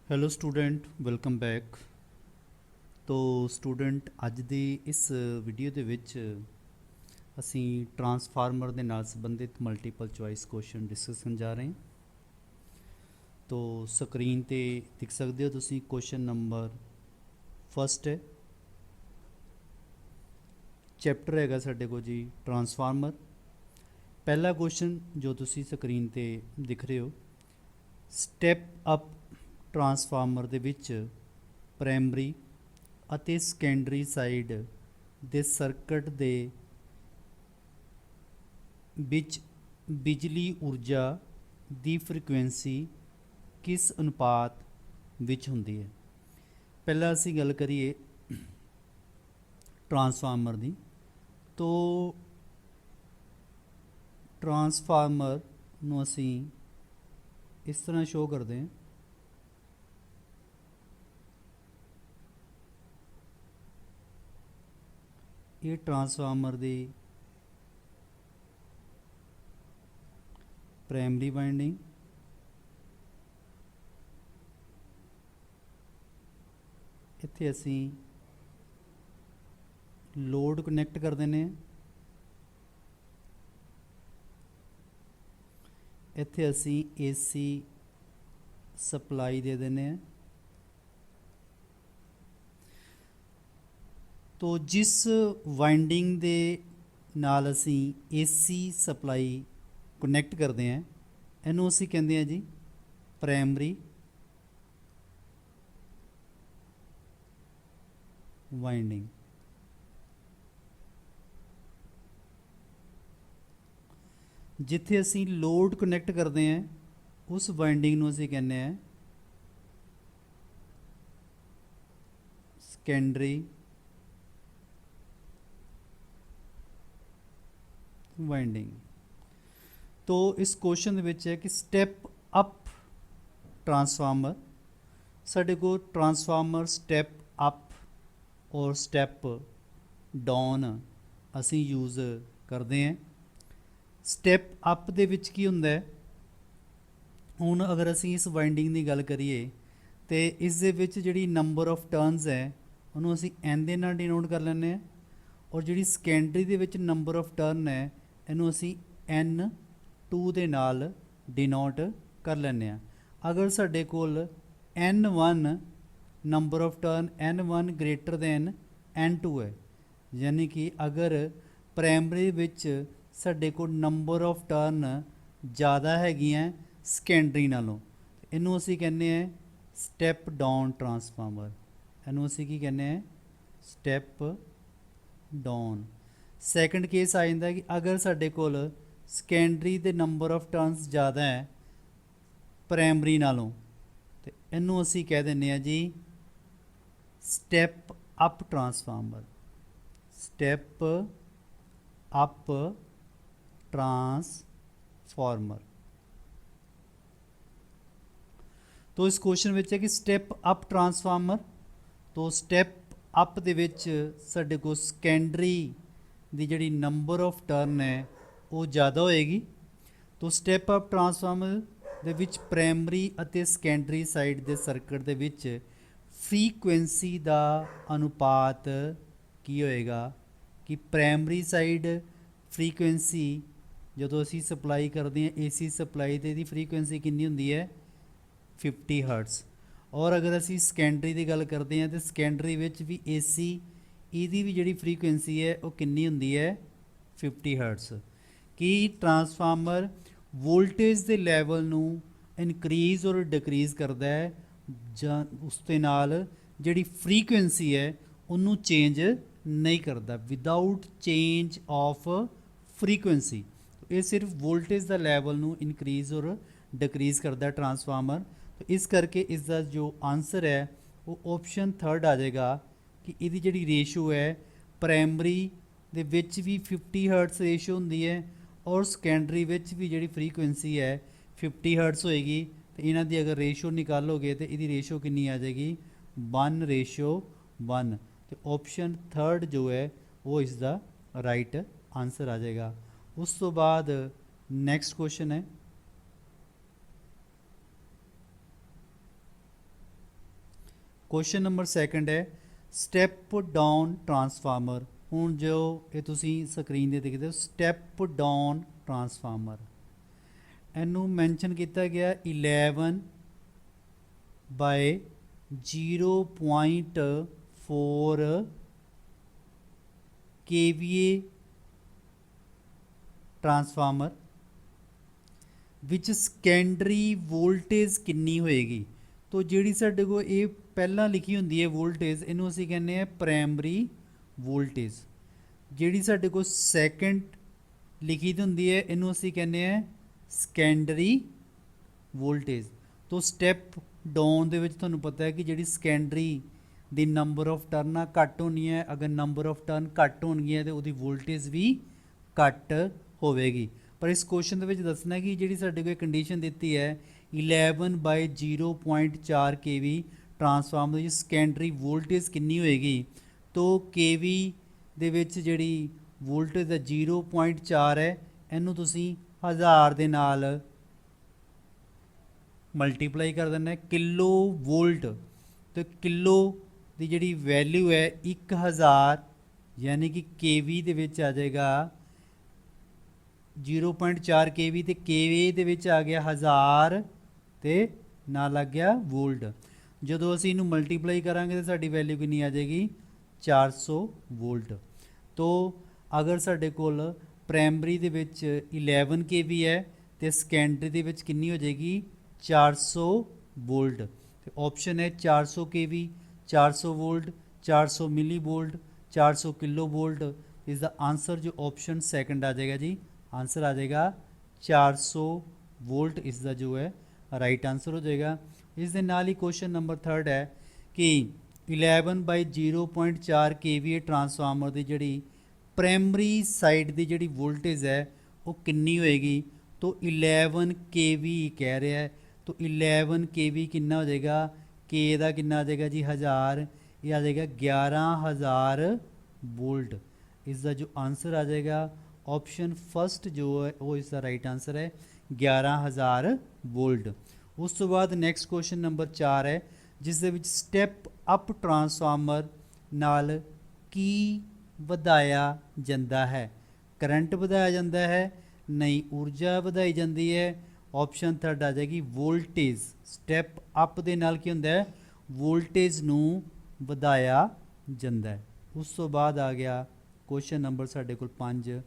Hello student, welcome back. ਤੋ student, ਅੱਜ ਦੀ ਇਸ ਵੀਡੀਓ ਦੇ ਵਿੱਚ ਅਸੀਂ ਟਰਾਂਸਫਾਰਮਰ ਦੇ ਨਾਲ ਸੰਬੰਧਿਤ ਮਲਟੀਪਲ ਚੁਆਇਸ ਕੁਐਸਚਨ ਡਿਸਕਸ ਕਰਨ ਜਾ ਰਹੇ ਹਾਂ। ਤੋ ਸਕਰੀਨ ਤੇ ਦੇਖ ਸਕਦੇ ਹੋ ਤੁਸੀਂ ਕੁਐਸਚਨ ਨੰਬਰ ਫਸਟ ਹੈ। ਚੈਪਟਰ ਹੈਗਾ ਸਾਡੇ ਕੋਲ ਜੀ ਟਰਾਂਸਫਾਰਮਰ। ਪਹਿਲਾ ਕੁਐਸਚਨ ਜੋ ਤੁਸੀਂ ਸਕਰੀਨ ਤੇ ਦਿਖ ਰਹੇ ਹੋ, ਸਟੈਪ ਅਪ ਟਰਾਂਸਫਾਰਮਰ ਦੇ ਵਿੱਚ ਪ੍ਰਾਇਮਰੀ ਅਤੇ ਸੈਕੰਡਰੀ ਸਾਈਡ ਦੇ ਸਰਕਟ ਦੇ ਵਿੱਚ ਬਿਜਲੀ ਊਰਜਾ ਦੀ ਫ੍ਰੀਕੁਐਂਸੀ ਕਿਸ ਅਨੁਪਾਤ ਵਿੱਚ ਹੁੰਦੀ ਹੈ। ਪਹਿਲਾਂ ਅਸੀਂ ਗੱਲ ਕਰੀਏ ਟਰਾਂਸਫਾਰਮਰ ਦੀ। ਤੋ ਟਰਾਂਸਫਾਰਮਰ ਨੂੰ ਅਸੀਂ ਇਸ ਤਰ੍ਹਾਂ ਸ਼ੋ ਕਰਦੇ ਹਾਂ। ਇਹ ਟਰਾਂਸਫਾਰਮਰ ਦੀ ਪ੍ਰਾਇਮਰੀ ਵਾइंडिंग, ਇੱਥੇ ਅਸੀਂ ਲੋਡ ਕਨੈਕਟ ਕਰ ਦਿੰਦੇ ਹਾਂ। ਇੱਥੇ ਅਸੀਂ AC ਸਪਲਾਈ ਦੇ ਦਿੰਦੇ ਹਾਂ। ਤੋ ਜਿਸ ਵਾइंडिंग ਦੇ ਨਾਲ ਅਸੀਂ AC ਸਪਲਾਈ ਕਨੈਕਟ ਕਰਦੇ ਹਾਂ, ਇਹਨੂੰ ਅਸੀਂ ਕਹਿੰਦੇ ਹਾਂ ਜੀ ਪ੍ਰਾਇਮਰੀ ਵਾइंडिंग। ਜਿੱਥੇ ਅਸੀਂ ਲੋਡ ਕਨੈਕਟ ਕਰਦੇ ਹਾਂ, ਉਸ ਵਾइंडिंग ਨੂੰ ਅਸੀਂ ਕਹਿੰਦੇ ਹਾਂ ਸੈਕੰਡਰੀ ਵਾइंडिंग। तो इस क्वेश्चन ਦੇ ਵਿੱਚ ਹੈ ਕਿ ਸਟੈਪ ਅਪ ਟਰਾਂਸਫਾਰਮਰ, ਸਾਡੇ ਕੋਲ ਟਰਾਂਸਫਾਰਮਰ ਸਟੈਪ ਅਪ ਔਰ ਸਟੈਪ ਡਾਊਨ ਅਸੀਂ ਯੂਜ਼ ਕਰਦੇ ਹਾਂ। ਸਟੈਪ ਅਪ ਦੇ ਵਿੱਚ ਕੀ ਹੁੰਦਾ ਹੈ, ਹੁਣ ਅਗਰ ਅਸੀਂ ਇਸ ਵਾइंडिंग ਦੀ ਗੱਲ ਕਰੀਏ ਤੇ ਇਸ ਦੇ ਵਿੱਚ ਜਿਹੜੀ ਨੰਬਰ ਆਫ ਟਰਨਸ ਹੈ ਉਹਨੂੰ ਅਸੀਂ n ਦੇ ਨਾਲ ਡਿਨੋਟ ਕਰ ਲੈਂਦੇ ਹਾਂ, ਔਰ ਜਿਹੜੀ ਸੈਕੰਡਰੀ ਦੇ ਵਿੱਚ ਨੰਬਰ ਆਫ ਟਰਨ ਹੈ ਇਹਨੂੰ ਅਸੀਂ n2 ਦੇ ਨਾਲ ਡਿਨੋਟ ਕਰ ਲੈਂਦੇ ਹਾਂ। ਅਗਰ ਸਾਡੇ ਕੋਲ n1 number of turn n1 greater then n2 ਹੈ, ਯਾਨੀ ਕਿ ਅਗਰ ਪ੍ਰਾਇਮਰੀ ਵਿੱਚ ਸਾਡੇ ਕੋਲ ਨੰਬਰ ਆਫ ਟਰਨ ਜ਼ਿਆਦਾ ਹੈਗੀਆਂ ਸੈਕੰਡਰੀ ਨਾਲੋਂ, ਇਹਨੂੰ ਅਸੀਂ ਕਹਿੰਦੇ ਹਾਂ ਸਟੈਪ ਡਾਊਨ ਟਰਾਂਸਫਾਰਮਰ। ਇਹਨੂੰ ਅਸੀਂ ਕੀ ਕਹਿੰਦੇ ਹਾਂ, ਸਟੈਪ ਡਾਊਨ। ਸੈਕੰਡ ਕੇਸ ਆ ਜਾਂਦਾ ਕਿ ਅਗਰ ਸਾਡੇ ਕੋਲ ਸੈਕੰਡਰੀ ਦੇ ਨੰਬਰ ਆਫ ਟਰਨਸ ਜ਼ਿਆਦਾ ਹੈ ਪ੍ਰਾਇਮਰੀ ਨਾਲੋਂ, ਤੇ ਇਹਨੂੰ ਅਸੀਂ ਕਹਿ ਦਿੰਦੇ ਹਾਂ ਜੀ step up transformer. Step up transformer. ਤੋ ਇਸ ਕੁਐਸਚਨ ਵਿੱਚ ਹੈ ਕਿ ਸਟੈਪ ਅਪ ਟਰਾਂਸਫਾਰਮਰ। ਤੋ ਸਟੈਪ ਅਪ ਦੇ ਵਿੱਚ ਸਾਡੇ ਕੋਲ ਸੈਕੰਡਰੀ ਦੀ ਜਿਹੜੀ ਨੰਬਰ ਆਫ ਟਰਨ ਹੈ ਉਹ ਜ਼ਿਆਦਾ ਹੋਏਗੀ। ਤੋ ਸਟੈਪ ਅਪ ਟਰਾਂਸਫਾਰਮਰ ਦੇ ਵਿੱਚ ਪ੍ਰਾਇਮਰੀ ਅਤੇ ਸੈਕੰਡਰੀ ਸਾਈਡ ਦੇ ਸਰਕਟ ਦੇ ਵਿੱਚ ਫ੍ਰੀਕੁਐਂਸੀ ਦਾ ਅਨੁਪਾਤ ਕੀ ਹੋਏਗਾ ਕਿ ਪ੍ਰਾਇਮਰੀ ਸਾਈਡ ਫ੍ਰੀਕੁਐਂਸੀ ਜਦੋਂ ਅਸੀਂ ਸਪਲਾਈ ਕਰਦੇ ਹਾਂ AC ਸਪਲਾਈ ਤੇ ਇਹਦੀ ਫ੍ਰੀਕੁਐਂਸੀ ਕਿੰਨੀ ਹੁੰਦੀ ਹੈ 50 ਹਰਟਸ। ਔਰ ਅਗਰ ਅਸੀਂ ਸੈਕੰਡਰੀ ਦੀ ਗੱਲ ਕਰਦੇ ਹਾਂ ਤਾਂ ਸੈਕੰਡਰੀ ਵਿੱਚ ਵੀ AC ਇਹਦੀ ਵੀ ਜਿਹੜੀ ਫ੍ਰੀਕੁਐਂਸੀ ਹੈ ਉਹ ਕਿੰਨੀ ਹੁੰਦੀ ਹੈ 50 ਹਰਟਸ। ਕਿ ਟਰਾਂਸਫਾਰਮਰ ਵੋਲਟੇਜ ਦੇ ਲੈਵਲ ਨੂੰ ਇਨਕਰੀਜ਼ ਔਰ ਡਿਕਰੀਜ਼ ਕਰਦਾ ਹੈ, ਜਾਂ ਉਸ ਦੇ ਨਾਲ ਜਿਹੜੀ ਫ੍ਰੀਕੁਐਂਸੀ ਹੈ ਉਹਨੂੰ ਚੇਂਜ ਨਹੀਂ ਕਰਦਾ, ਵਿਦਾਊਟ ਚੇਂਜ ਆਫ ਫ੍ਰੀਕੁਐਂਸੀ। ਇਹ ਸਿਰਫ ਵੋਲਟੇਜ ਦਾ ਲੈਵਲ ਨੂੰ ਇਨਕਰੀਜ਼ ਔਰ ਡਿਕਰੀਜ਼ ਕਰਦਾ ਟਰਾਂਸਫਾਰਮਰ। ਇਸ ਕਰਕੇ ਇਸ ਦਾ ਜੋ ਆਨਸਰ ਹੈ ਉਹ ਆਪਸ਼ਨ ਥਰਡ ਆ ਜਾਏਗਾ ਕਿ ਇਹਦੀ ਜਿਹੜੀ ਰੇਸ਼ੋ ਹੈ ਪ੍ਰਾਇਮਰੀ ਦੇ ਵਿੱਚ ਵੀ 50 ਹਰਟਸ ਰੇਸ਼ੋ ਹੁੰਦੀ ਹੈ ਔਰ ਸੈਕੰਡਰੀ ਵਿੱਚ ਵੀ ਜਿਹੜੀ ਫ੍ਰੀਕੁਐਂਸੀ ਹੈ 50 ਹਰਟਸ ਹੋਏਗੀ। ਤੇ ਇਹਨਾਂ ਦੀ ਅਗਰ ਰੇਸ਼ੋ ਨਿਕਾਲੋਗੇ ਤੇ ਇਹਦੀ ਰੇਸ਼ੋ ਕਿੰਨੀ ਆ ਜਾਏਗੀ 1:1। ਤੇ ਆਪਸ਼ਨ ਥਰਡ ਜੋ ਹੈ ਉਹ ਇਸ ਦਾ ਰਾਈਟ ਆਨਸਰ ਆ ਜਾਏਗਾ। ਉਸ ਤੋਂ ਬਾਅਦ नेक्स्ट क्वेश्चन है क्वेश्चन नंबर सैकंड है स्टैप डाउन ट्रांसफार्मर। ਹੁਣ ਜੋ ਇਹ ਤੁਸੀਂ ਸਕਰੀਨ ਤੇ ਦੇਖਦੇ ਹੋ ਸਟੈਪ ਡਾਊਨ ਟਰਾਂਸਫਾਰਮਰ, ਇਹਨੂੰ ਮੈਂਸ਼ਨ ਕੀਤਾ ਗਿਆ 11 by 0.4 kVA transformer which secondary voltage कितनी होएगी। तो जिहड़ी साडे कोल ये पहला लिखी हुंदी है वोल्टेज, इनू असीं कहने हैं प्राइमरी वोल्टेज। जिहड़ी साडे कोल सैकेंड लिखी हुंदी है इनू असीं कहने हैं सेकेंडरी वोल्टेज। तो स्टैप डाउन दे विच तुहानूं पता है कि जिहड़ी secondary the number of turn घट होनी है, अगर नंबर ऑफ टर्न घट होणगीਆਂ तो उहदी वोल्टेज भी घट होवेगी। पर इस क्वेश्चन दे विच दसना है कि जिहड़ी साडे कोल कंडीशन दित्ती है 11 बाय 0.4 kV ट्रांसफार्मर दी सेकेंडरी वोल्टेज कितनी होएगी। तो kV दे विच जिहड़ी वोल्टेज है 0.4 है, इहनूं तुसीं 1000 दे नाल मल्टीप्लाई कर देना है किलो वोल्ट। तो किलो की जिहड़ी वैल्यू है 1000 यानी कि kV दे विच आ जाएगा 0.4 kV तो kV दे विच आ गया 1000 तो ना लग गया वोल्ट। जदों असीं इनू मल्टीप्लाई करांगे तो साडी वैल्यू कितनी आ जाएगी 400 वोल्ट। तो अगर साडे कोल प्राइमरी दे विच 11 kV है तो सेकेंडरी दे विच कितनी हो जाएगी 400 वोल्ट। तो ऑप्शन है 400 kV, 400 volt, 400 milli volt, 400 kilo volt. इस द आंसर जो ऑप्शन सेकंड आ जाएगा जी, आंसर आ जाएगा 400 वोल्ट, इसका जो है राइट आंसर हो जाएगा। इस दे नाल ही क्वेश्चन नंबर थर्ड है कि 11 बाई 0.4 kVA ट्रांसफार्मर की जिहड़ी प्राइमरी साइड की जिहड़ी वोल्टेज है वो कितनी होएगी। तो 11 kV कह रहा है, तो 11 kV कितना हो जाएगा, के का कितना आ जाएगा जी 1000, ये आ जाएगा 11000 वोल्ट। इसका जो आंसर आ जाएगा ऑप्शन फर्स्ट जो है वो इसका राइट आंसर है 11000 वोल्ट। उस तो बाद नैक्सट क्वेश्चन नंबर 4 है जिस दे विच स्टैप अप ट्रांसफार्मर नाल की वधाया जाता है। करंट वधाया जाता है, नहीं ऊर्जा वधाई जाती है। ऑप्शन थर्ड आ जाएगी वोल्टेज। स्टैप अप दे नाल की हुंदा है वोल्टेज नूं वधाया जाता है। उस तो बाद आ गया क्वेश्चन नंबर साडे कोल 5,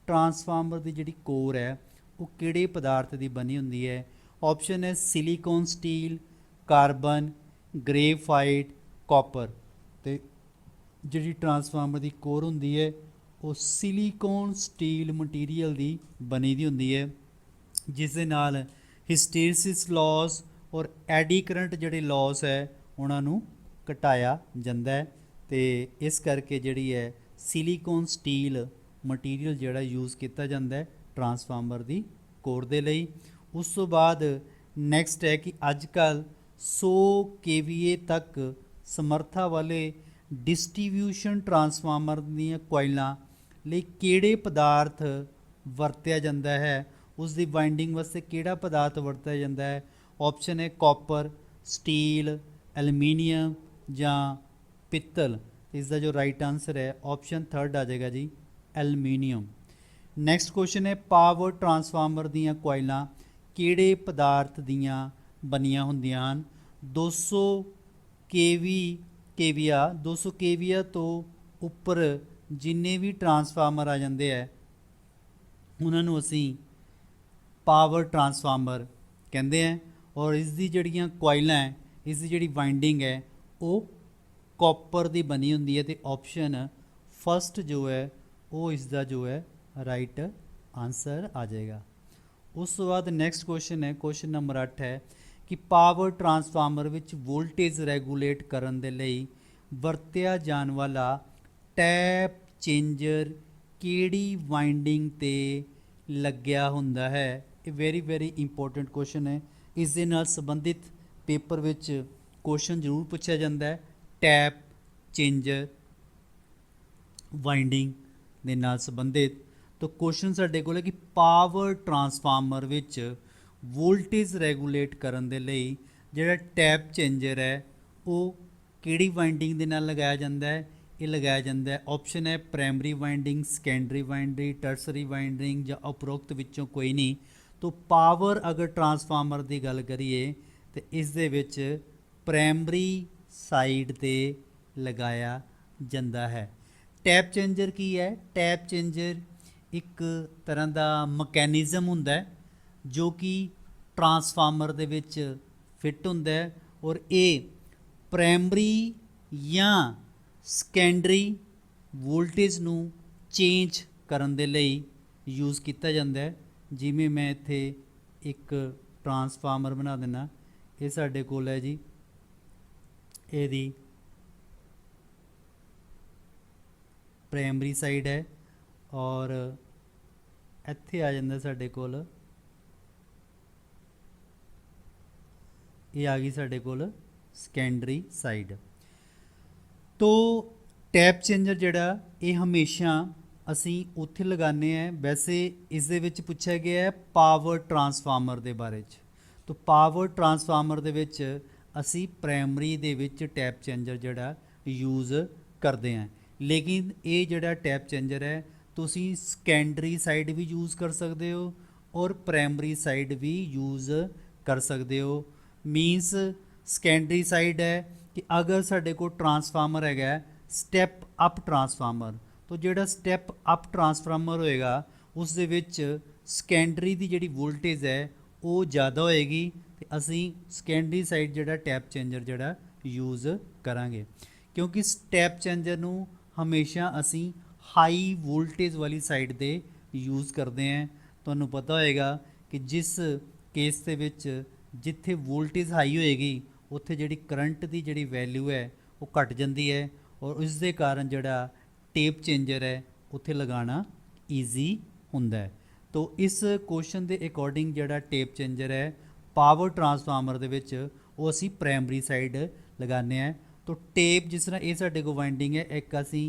ट्रांसफार्मर की जिहड़ी कोर है वो किहड़े पदार्थ की बनी हुंदी है। ऑप्शन है silicon steel, carbon, graphite, copper. तो जिहड़ी ट्रांसफार्मर की कोर हुंदी है वो सिलिकॉन स्टील मटीरियल की बनी दी हुंदी है, जिस दे नाल हिस्टैरिसीस लॉस और एडी करंट जिहड़े लॉस है उन्होंने घटाया जाता है। तो इस करके जिहड़ी है सिलिकॉन स्टील मटीरियल जिहड़ा यूज़ किया जाता है ट्रांसफार्मर की कोर दे लई। उस तो बाद नैक्सट है कि अजकल 100 kVA तक समर्था वाले डिस्ट्रीब्यूशन ट्रांसफार्मर दीयां कोइलां लई किहड़े पदार्थ वरत्या जाता है, उसकी वाइंडिंग वास्ते किहड़ा पदार्थ वरत्या जाता है। ऑप्शन है कॉपर, स्टील, एलुमीनीयम जां पित्तल। इसका जो राइट आंसर है ऑप्शन थर्ड आ जाएगा जी एलुमीनीयम। नैक्सट क्वेश्चन है पावर ट्रांसफार्मर दीयां कोइलां किहड़े पदार्थ दीयां बनियां हुंदियां हन। 200 केवीआ 200 केवीआ तो उपर जिन्ने भी ट्रांसफार्मर आ जाते हैं उन्होंने असी पावर ट्रांसफार्मर कहते हैं। और इसकी जड़ियाँ कोइलां है, इसकी जिहड़ी वाइंडिंग है वो कॉपर की बनी हुंदी है। तो ऑप्शन फस्ट जो है वो इसका जो है राइट आंसर आ जाएगा। उस तो बाद नैक्सट क्वेश्चन है क्वेश्चन नंबर 8 है कि पावर ट्रांसफार्मर विच वोल्टेज रैगूलेट करन दे लई वरत्या जाण वाला टैप चेंजर किहड़ी वाइंडिंग ते लग्या हुंदा है। ये वेरी वेरी इंपॉर्टेंट क्वेश्चन है, इस दे नाल संबंधित पेपर विच क्वेश्चन जरूर पूछा जाता है। टैप चेंजर वाइंडिंग दे नाल संबंधित तो क्वेश्चन साडे कोल है कि पावर ट्रांसफार्मर विच वोल्टेज रैगूलेट करन दे लई जिहड़ा टैप चेंजर है वो ਕਿਹੜੀ ਵਾਈਂਡਿੰਗ ਦੇ ਨਾਲ ਲਗਾਇਆ ਜਾਂਦਾ ਹੈ? ਇਹ ਲਗਾਇਆ ਜਾਂਦਾ ਹੈ, ਆਪਸ਼ਨ ਹੈ primary winding, secondary winding, tertiary winding ਜਾਂ ਉਪਰੋਕਤ ਵਿੱਚੋਂ ਕੋਈ ਨਹੀਂ। तो पावर अगर ट्रांसफार्मर की गल करिए तो इस दे विच प्राइमरी साइड ते लगाया जाता है। टैप चेंजर की है? टैप चेंजर एक तरह का मकैनिज़म हुंदा है जो कि ट्रांसफार्मर दे विच फिट हुंदा है और ये प्राइमरी या सैकेंडरी वोल्टेज नूं चेंज करन दे लई यूज़ किया जाता है। जिमें मैं इत्थे एक ट्रांसफार्मर बना देना, ये साडे कोल है जी, ਇਹਦੀ प्राइमरी साइड है और ਇੱਥੇ आ ਜਾਂਦਾ ਸਾਡੇ ਕੋਲ, ਇਹ आ गई ਸਾਡੇ ਕੋਲ ਸੈਕੰਡਰੀ ਸਾਈਡ। तो टैप चेंजर ਜਿਹੜਾ ਇਹ ਹਮੇਸ਼ਾ ਅਸੀਂ ਉੱਥੇ ਲਗਾਉਂਦੇ ਹਾਂ। ਵੈਸੇ ਇਸ ਦੇ ਵਿੱਚ ਪੁੱਛਿਆ ਗਿਆ ਹੈ ਪਾਵਰ ਟਰਾਂਸਫਾਰਮਰ ਦੇ ਬਾਰੇ 'ਚ। ਤਾਂ ਪਾਵਰ ਟਰਾਂਸਫਾਰਮਰ ਦੇ ਵਿੱਚ ਅਸੀਂ ਪ੍ਰਾਇਮਰੀ ਦੇ ਵਿੱਚ ਟੈਪ ਚੇਂਜਰ ਜਿਹੜਾ ਯੂਜ਼ ਕਰਦੇ ਹਾਂ, ਲੇਕਿਨ ਇਹ ਜਿਹੜਾ ਟੈਪ ਚੇਂਜਰ ਹੈ ਤੁਸੀਂ ਸੈਕੰਡਰੀ ਸਾਈਡ ਵੀ ਯੂਜ਼ ਕਰ ਸਕਦੇ ਹੋ ਔਰ ਪ੍ਰਾਇਮਰੀ ਸਾਈਡ ਵੀ ਯੂਜ਼ ਕਰ ਸਕਦੇ ਹੋ। ਮੀਨਸ ਸੈਕੰਡਰੀ ਸਾਈਡ ਹੈ ਕਿ ਅਗਰ ਸਾਡੇ ਕੋਲ ਟਰਾਂਸਫਾਰਮਰ ਹੈਗਾ ਸਟੈਪ ਅਪ ਟਰਾਂਸਫਾਰਮਰ, तो जोड़ा स्टैप अप ट्रांसफार्मर होएगा उस दे विच सैकेंडरी की जिहड़ी वोल्टेज है वो ज़्यादा होएगी तो असी सैकेंडरी साइड जोड़ा टैप चेंजर जोड़ा यूज़ करांगे, क्योंकि स्टैप चेंजर नूं हमेशा असी हाई वोल्टेज वाली साइड ते यूज़ करते हैं। तुहानूं पता होएगा कि जिस केस दे विच जिथे वोल्टेज हाई होएगी उत्थे जिहड़ी करंट की जिहड़ी वैल्यू है वो घट जाती है और उस दे कारण जिहड़ा टेप चेंजर है उत्थे लगाना ईजी हुंदा है। तो इस क्वेश्चन के अकॉर्डिंग जिहड़ा टेप चेंजर है पावर ट्रांसफार्मर दे विच वो असी प्राइमरी साइड लगाने हैं। तो टेप जिस तरह ये साडे कोल वाइंडिंग है, एक असी